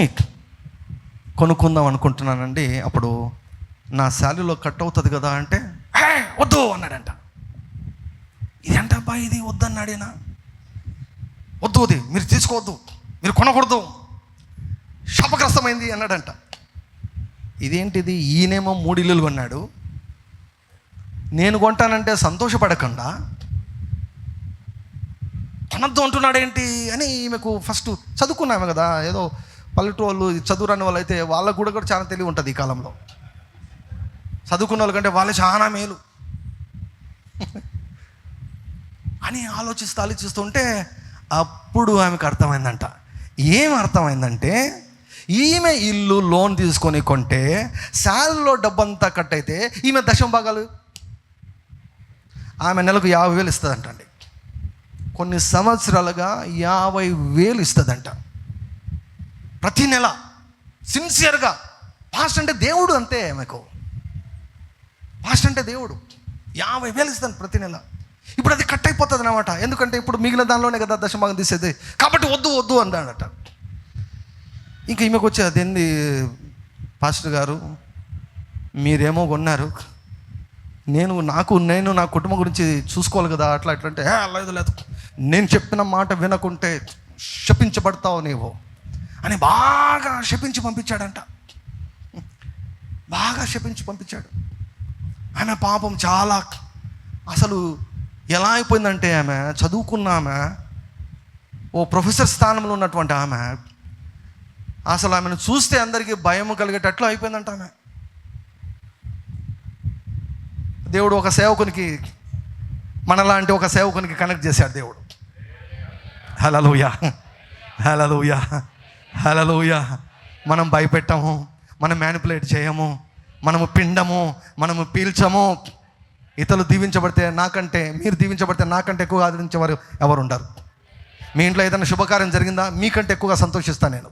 కొనుక్కుందాం అనుకుంటున్నానండి, అప్పుడు నా శాలరీలో కట్ అవుతుంది కదా అంటే వద్దు అన్నాడంట. ఇది ఏంటబ్బా ఇది వద్దన్నాడేనా? వద్దు, అది మీరు తీసుకోవద్దు, మీరు కొనకూడదు, శాపగ్రస్తమైంది అన్నాడంట. ఇదేంటిది? ఈయనేమో 3 ఇల్లులు కొన్నాడు, నేను కొంటానంటే సంతోషపడకుండా కొనద్దు అంటున్నాడేంటి అని ఈమెకు ఫస్ట్ చదువుకున్నామే కదా, ఏదో పల్లెటూరు వాళ్ళు, చదువురాని వాళ్ళు అయితే వాళ్ళకు కూడా చాలా తెలివి ఉంటుంది ఈ కాలంలో. చదువుకున్న వాళ్ళకంటే వాళ్ళే చాలా మేలు అని ఆలోచిస్తుంటే అప్పుడు ఆమెకు అర్థమైందంట. ఏం అర్థమైందంటే, ఈమె ఇల్లు లోన్ తీసుకొని కొంటే శాలరీలో డబ్బంతా కట్ అయితే ఈమె దశమ భాగాలు ఆమె నెలకు 50,000 ఇస్తుందంటండి. కొన్ని సంవత్సరాలుగా 50,000 ఇస్తుందంట ప్రతి నెల, సిన్సియర్గా. పాస్ట్ అంటే దేవుడు అంతే. ఆమెకు పాస్ట్ అంటే దేవుడు. 50,000 ఇస్తాను ప్రతి నెల. ఇప్పుడు అది కట్ అయిపోతుంది అన్నమాట. ఎందుకంటే ఇప్పుడు మిగిలిన దానిలోనే కదా దశభాగం తీసేది, కాబట్టి వద్దు అన్నాడట. ఇంకా ఈమెకు వచ్చి అదేంది పాస్టర్ గారు, మీరేమో కొన్నారు, నేను నా కుటుంబం గురించి చూసుకోవాలి కదా, అట్లా అంటే లేదు, నేను చెప్పిన మాట వినకుంటే శపించబడతావు నీవు అని బాగా శపించి పంపించాడంట. ఆమె పాపం చాలా అసలు ఎలా అయిపోయిందంటే, ఆమె చదువుకున్న ఆమె, ఓ ప్రొఫెసర్ స్థానంలో ఉన్నటువంటి ఆమె, అసలు ఆమెను చూస్తే అందరికీ భయం కలిగేటట్లు అయిపోయిందంట ఆమె. దేవుడు ఒక సేవకునికి, మనలాంటి ఒక సేవకునికి కనెక్ట్ చేశాడు దేవుడు. హల్లెలూయా. మనం భయపెట్టము, మనం మ్యానిపులేట్ చేయము, మనము పిండము, మనము పీల్చము. ఇతరులు దీవించబడితే నాకంటే, మీరు దీవించబడితే నాకంటే ఎక్కువగా ఆదరించేవారు ఎవరు ఉండరు. మీ ఇంట్లో ఏదైనా శుభకార్యం జరిగిందా, మీకంటే ఎక్కువగా సంతోషిస్తాను నేను.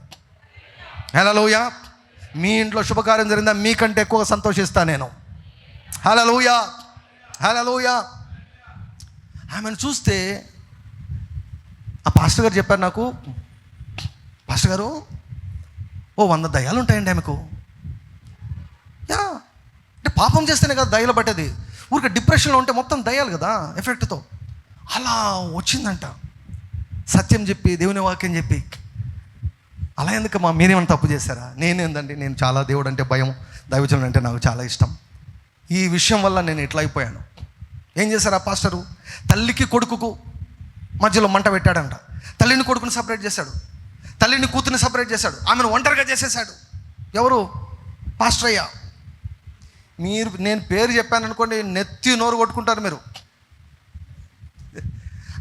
హల్లెలూయా. మీ ఇంట్లో శుభకార్యం జరిగిందా, మీకంటే ఎక్కువగా సంతోషిస్తాను నేను. హల్లెలూయా. ఆమెను చూస్తే ఆ పాస్టర్ గారు చెప్పారు నాకు, పాస్టర్ గారు 100 దయ్యాలు ఉంటాయండి ఆమెకు. అంటే పాపం చేస్తేనే కదా దయ్యాలు పట్టేది. ఊరికి డిప్రెషన్లో ఉంటే మొత్తం దయ్యాలు కదా ఎఫెక్ట్తో. అలా వచ్చిందంట. సత్యం చెప్పి, దేవుని వాక్యం చెప్పి, అలా ఎందుకమ్మా మీరేమైనా తప్పు చేశారా? నేనేందండి, నేను చాలా దేవుడు అంటే భయం, దైవజనుడు అంటే నాకు చాలా ఇష్టం. ఈ విషయం వల్ల నేను ఇట్లా అయిపోయాను. ఏం చేశారు ఆ పాస్టరు? తల్లికి కొడుకుకు మధ్యలో మంట పెట్టాడంట. తల్లిని కొడుకుని సపరేట్ చేశాడు, తల్లిని కూతుర్ని సపరేట్ చేశాడు, ఆమెను ఒంటరిగా చేసేసాడు. ఎవరు? పాస్టర్ అయ్యా. నేను పేరు చెప్పాను అనుకోండి, నెత్తి నోరు కొట్టుకుంటారు మీరు.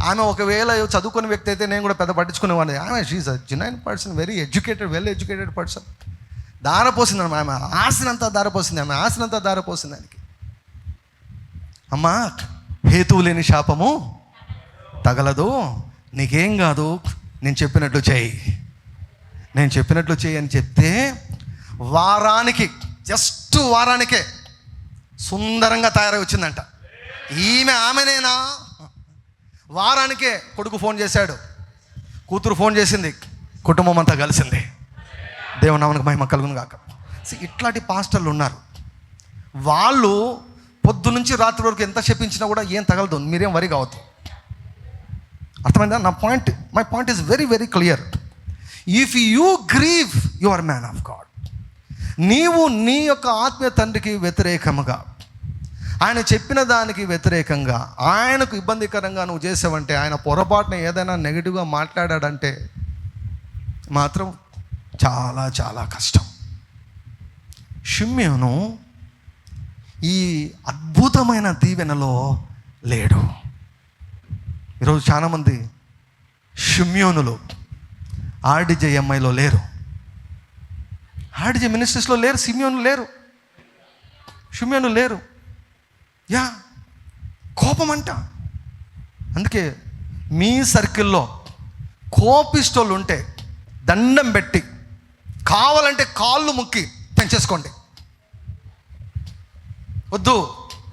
ఆమె ఒకవేళ చదువుకునే వ్యక్తి అయితే నేను కూడా పెద్ద పట్టించుకునేవాడిని. ఆమె she is a genuine person, very educated, well educated person. దారపోసింది ఆమె ఆశనంతా దారపోసింది ఆయనకి. అమ్మా, హేతువు లేని శాపము తగలదు, నీకేం కాదు, నేను చెప్పినట్లు చేయి అని చెప్తే వారానికే సుందరంగా తయారై వచ్చిందంట. ఆమెనేనా? వారానికే కొడుకు ఫోన్ చేశాడు, కూతురు ఫోన్ చేసింది, కుటుంబం అంతా కలిసింది. దేవుని నామమునకు మహిమ కలుగును గాక. ఇట్లాంటి పాస్టర్లు ఉన్నారు. వాళ్ళు పొద్దు నుంచి రాత్రి వరకు ఎంత చెప్పించినా కూడా ఏం తగలదు, మీరేం వరి కావద్దు. అర్థమైందా? My point is very very clear. If you grieve you are man of God. నీవు నీ యొక్క ఆత్మీయ తండ్రికి వ్యతిరేకముగా, ఆయన చెప్పిన దానికి వ్యతిరేకంగా, ఆయనకు ఇబ్బందికరంగా నువ్వు చేసావంటే, ఆయన పొరపాటున ఏదైనా నెగిటివ్గా మాట్లాడాడంటే మాత్రం చాలా చాలా కష్టం. షిమ్యోను ఈ అద్భుతమైన దీవెనలో లేడు. ఈరోజు చాలామంది షిమ్యోనులు RDJMIలో లేరు, RDJ మినిస్ట్రీస్లో లేరు, షిమ్యోను లేరు. యా, కోపం అంట. అందుకే మీ సర్కిల్లో కోపిస్టోళ్ళు ఉంటే దండం పెట్టి, కావాలంటే కాళ్ళు ముక్కి పెంచేసుకోండి. వద్దు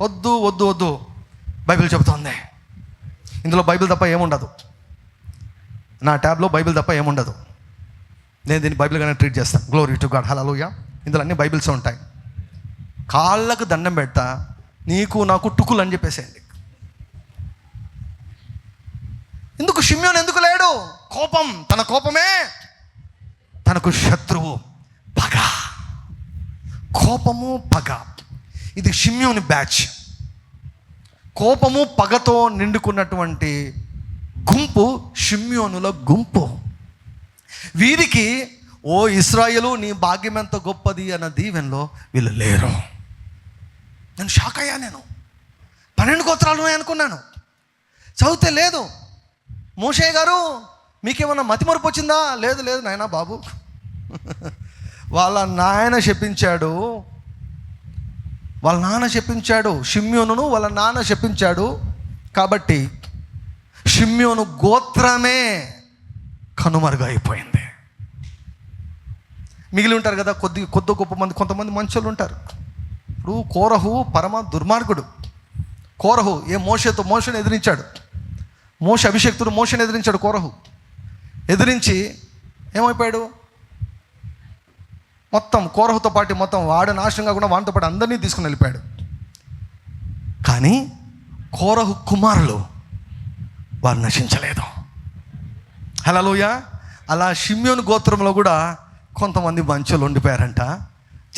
వద్దు వద్దు వద్దు, బైబిల్ చెబుతోంది. ఇందులో బైబిల్ తప్ప ఏముండదు, నా ట్యాబ్లో బైబిల్ తప్ప ఏముండదు. నేను దీన్ని బైబిల్గానే ట్రీట్ చేస్తాను. గ్లోరీ టు గాడ్, హల్లెలూయా. ఇందులో అన్ని బైబిల్స్ ఉంటాయి. కాళ్ళకు దండం పెడతా, నీకు నాకు టుకులు అని చెప్పేసేయండి. ఎందుకు షిమ్యోను ఎందుకు లేడు? కోపం. తన కోపమే తనకు శత్రువు. పగ, కోపము, పగ. ఇది షిమ్యోని బ్యాచ్. కోపము పగతో నిండుకున్నటువంటి గుంపు షిమ్యోనుల గుంపు. వీరికి ఓ ఇశ్రాయేలు నీ భాగ్యం ఎంత గొప్పది అన్న దీవెనలో వీళ్ళు లేరు. నేను షాక్ అయ్యా. నేను 12 గోత్రాలు ఉన్నాయి అనుకున్నాను, చదివితే లేదు. మోషే గారు మీకేమన్నా మతిమరుపు వచ్చిందా? లేదు లేదు నాయనా బాబు, వాళ్ళ నాయన శపించాడు, వాళ్ళ నాన్న శపించాడు, షిమ్యోనును వాళ్ళ నాన్న శపించాడు. కాబట్టి షిమ్యోను గోత్రమే కనుమరుగైపోయింది. మిగిలి ఉంటారు కదా కొద్ది గొప్ప మంది, కొంతమంది మంచోళ్ళు ఉంటారు. ఇప్పుడు కోరహు పరమ దుర్మార్గుడు. కోరహు మోషేని ఎదిరించాడు. అభిషేక్తుడు మోషేని ఎదిరించాడు. కోరహు ఎదిరించి ఏమైపోయాడు? మొత్తం కోరహుతో పాటు మొత్తం వాడు నాశనం కాకుండా వాడితో పాటు అందరినీ తీసుకుని వెళ్ళిపోయాడు. కానీ కోరహు కుమారులు వారు నశించలేదు. హల్లెలూయా. అలా షిమ్యోను గోత్రంలో కూడా కొంతమంది మంచోళ్ళు ఉండిపోయారంట,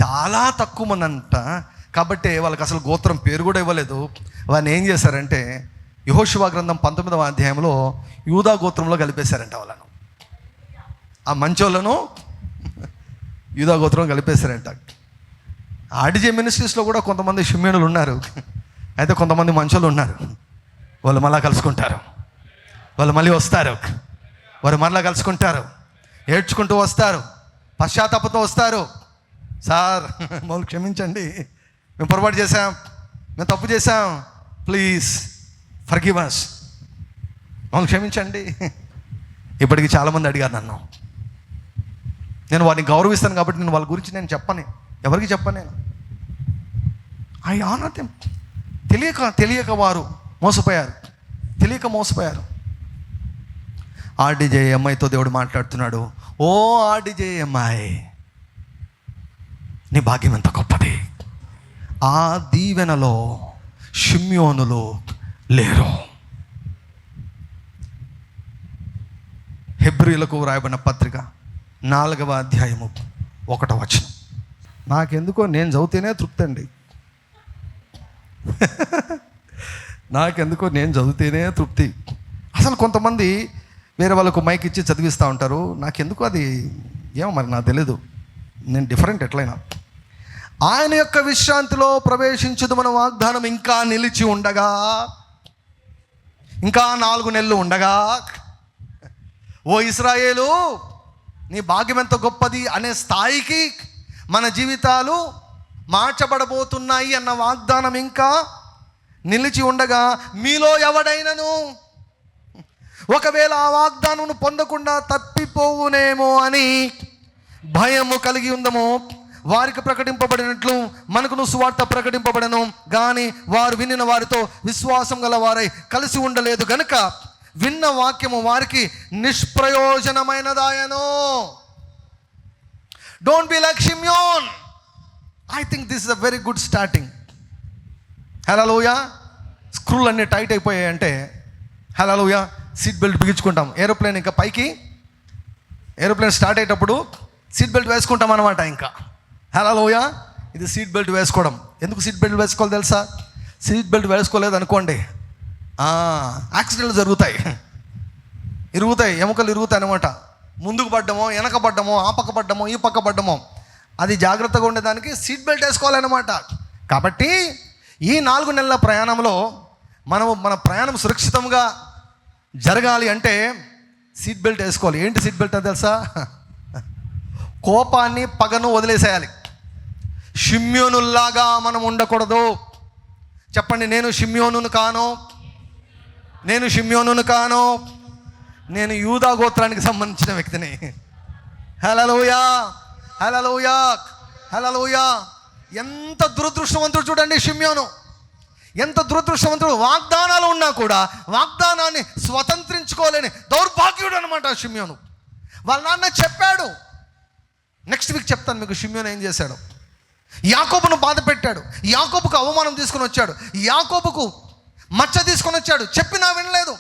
చాలా తక్కువ మంది అంట. కాబట్టి వాళ్ళకి అసలు గోత్రం పేరు కూడా ఇవ్వలేదు. వాళ్ళని ఏం చేశారంటే యెహోషువ గ్రంథం 19వ అధ్యాయంలో యూదా గోత్రంలో కలిపేశారంట. వాళ్ళను, ఆ మంచోళ్ళను యూదా గోత్రం కలిపేశారంట. RDJ మినిస్ట్రీస్లో కూడా కొంతమంది షిమ్యోనులు ఉన్నారు, అయితే కొంతమంది మంచోళ్ళు ఉన్నారు. వాళ్ళు మళ్ళా కలుసుకుంటారు, వాళ్ళు మళ్ళీ వస్తారు, వారు మరలా కలుసుకుంటారు, ఏడ్చుకుంటూ వస్తారు, పశ్చాత్తాపంతో వస్తారు. సార్ మమ్మల్ని క్షమించండి, మేము పొరపాటు చేశాం, మేము తప్పు చేశాం, ప్లీజ్ ఫర్గివ్ us, మమ్మల్ని క్షమించండి. ఇప్పటికి చాలామంది అడిగారు నన్ను. నేను వారిని గౌరవిస్తాను కాబట్టి నేను వాళ్ళ గురించి నేను చెప్పను, ఎవరికి చెప్పను. నేను ఐ ఆనర్ దెమ్. తెలియక వారు మోసపోయారు, మోసపోయారు. RDJMIతో దేవుడు మాట్లాడుతున్నాడు. ఓ RDJMI, నీ భాగ్యం ఎంత గొప్పది. ఆ దీవెనలో షిమ్యోనులు లేరు. హెబ్రీయులకు వ్రాయబడిన పత్రిక 4వ అధ్యాయము 1వ వచనం. నాకెందుకో నేను చదివితేనే తృప్తి అండి. నాకెందుకో నేను చదివితేనే తృప్తి. అసలు కొంతమంది వేరే వాళ్ళకు మైక్ ఇచ్చి చదివిస్తూ ఉంటారు. నాకెందుకు అది ఏమో మరి నాకు తెలీదు, నేను డిఫరెంట్ ఎట్లయినా. ఆయన యొక్క విశ్రాంతిలో ప్రవేశించుదు మన వాగ్దానం ఇంకా నిలిచి ఉండగా, ఇంకా 4 నెలలు ఉండగా, ఓ ఇశ్రాయేలు నీ భాగ్యం ఎంత గొప్పది అనే స్థాయికి మన జీవితాలు మార్చబడబోతున్నాయి అన్న వాగ్దానం ఇంకా నిలిచి ఉండగా, మీలో ఎవడైనను ఒకవేళ ఆ వాగ్దానం పొందకుండా తప్పిపోవునేమో అని భయము కలిగి ఉందమో, వారికి ప్రకటింపబడినట్లు మనకును సువార్త ప్రకటింపబడను, కానీ వారు వినిన వారితో విశ్వాసం గల వారై కలిసి ఉండలేదు గనుక విన్న వాక్యము వారికి నిష్ప్రయోజనమైనదాయను. Don't be like Simeon. I think this is a very good starting. Hallelujah. స్క్రూలు అన్నీ టైట్ అయిపోయాయంటే హల్లెలూయా సీట్ బెల్ట్ బిగించుకుంటాం, ఏరోప్లేన్ ఇంకా పైకి ఏరోప్లేన్ స్టార్ట్ అయ్యేటప్పుడు సీట్ బెల్ట్ వేసుకుంటాం అనమాట. ఇంకా హల్లెలూయా, ఇది సీట్ బెల్ట్ వేసుకోవడం. ఎందుకు సీట్ బెల్ట్ వేసుకోవాలి తెలుసా? సీట్ బెల్ట్ వేసుకోలేదు అనుకోండి, యాక్సిడెంట్లు జరుగుతాయి, ఇరుగుతాయి, ఎముకలు ఇరుగుతాయి అనమాట. ముందుకు పడ్డమో, వెనక పడ్డమో, ఆ పక్క పడ్డమో, ఈ పక్క పడ్డమో, అది జాగ్రత్తగా ఉండేదానికి సీట్ బెల్ట్ వేసుకోవాలన్నమాట. కాబట్టి ఈ 4 నెలల ప్రయాణంలో మన ప్రయాణం సురక్షితంగా జరగాలి అంటే సీట్ బెల్ట్ వేసుకోవాలి. ఏంటి సీట్ బెల్ట్ అని తెలుసా? కోపాన్ని, పగను వదిలేసేయాలి. షిమ్యోనుల్లాగా మనం ఉండకూడదు. చెప్పండి, నేను షిమ్యోనును కాను, నేను షిమ్యోనును కాను, నేను యూదా గోత్రానికి సంబంధించిన వ్యక్తిని. హల్లెలూయా, హల్లెలూయా, హల్లెలూయా. ఎంత దురదృష్టవంతుడు చూడండి షిమ్యోను, ఎంత దురదృష్టవంతుడు. వాగ్దానాలు ఉన్నా కూడా వాగ్దానాన్ని స్వతంత్రించుకోలేని దౌర్భాగ్యుడు అనమాట షిమ్యోను. వాళ్ళ నాన్న చెప్పాడు, నెక్స్ట్ వీక్ చెప్తాను మీకు షిమ్యోను ఏం చేశాడు. యాకోబును బాధ పెట్టాడు, యాకోబుకు అవమానం తీసుకొని వచ్చాడు, యాకోబుకు మచ్చ తీసుకొని వచ్చాడు, చెప్పినా వినలేదు,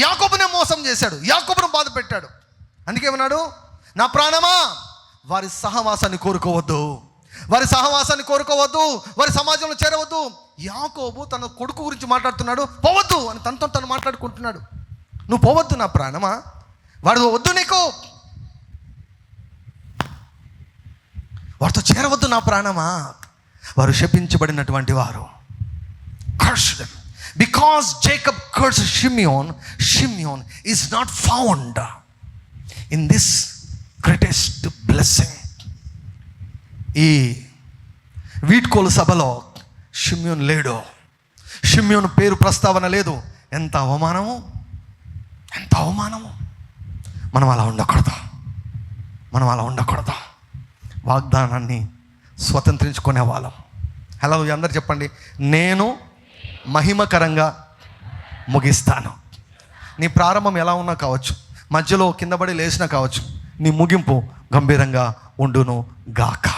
యాకోబునే మోసం చేశాడు, యాకోబును బాధ పెట్టాడు. అందుకేమన్నాడు, నా ప్రాణమా వారి సహవాసాన్ని కోరుకోవద్దు, వారి సహవాసాన్ని కోరుకోవద్దు, వారి సమాజంలో చేరవద్దు. యాకోబు తన కొడుకు గురించి మాట్లాడుతున్నాడు, పోవద్దు అని తనతో తను మాట్లాడుకుంటున్నాడు. నువ్వు పోవద్దు నా ప్రాణమా, వాడు వద్దు, నీకు వారితో చేరవద్దు నా ప్రాణమా. వారు శపించబడినటువంటి వారు. Cursed. Because Jacob cursed Shimeon, Shimeon is not found in this greatest blessing. ఈ వీడ్కోలు సభలో షిమ్యోను లేడు, షిమ్యోను పేరు ప్రస్తావన లేదు. ఎంత అవమానము, ఎంత అవమానము. మనం అలా ఉండకూడదు, మనం అలా ఉండకూడదు. వాగ్దానాన్ని స్వతంత్రించుకునే వాళ్ళం. హలో, అందరు చెప్పండి, నేను మహిమకరంగా ముగిస్తాను. నీ ప్రారంభం ఎలా ఉన్నా కావచ్చు, మధ్యలో కిందపడి లేచినా కావచ్చు, నీ ముగింపు గంభీరంగా ఉండును గాక.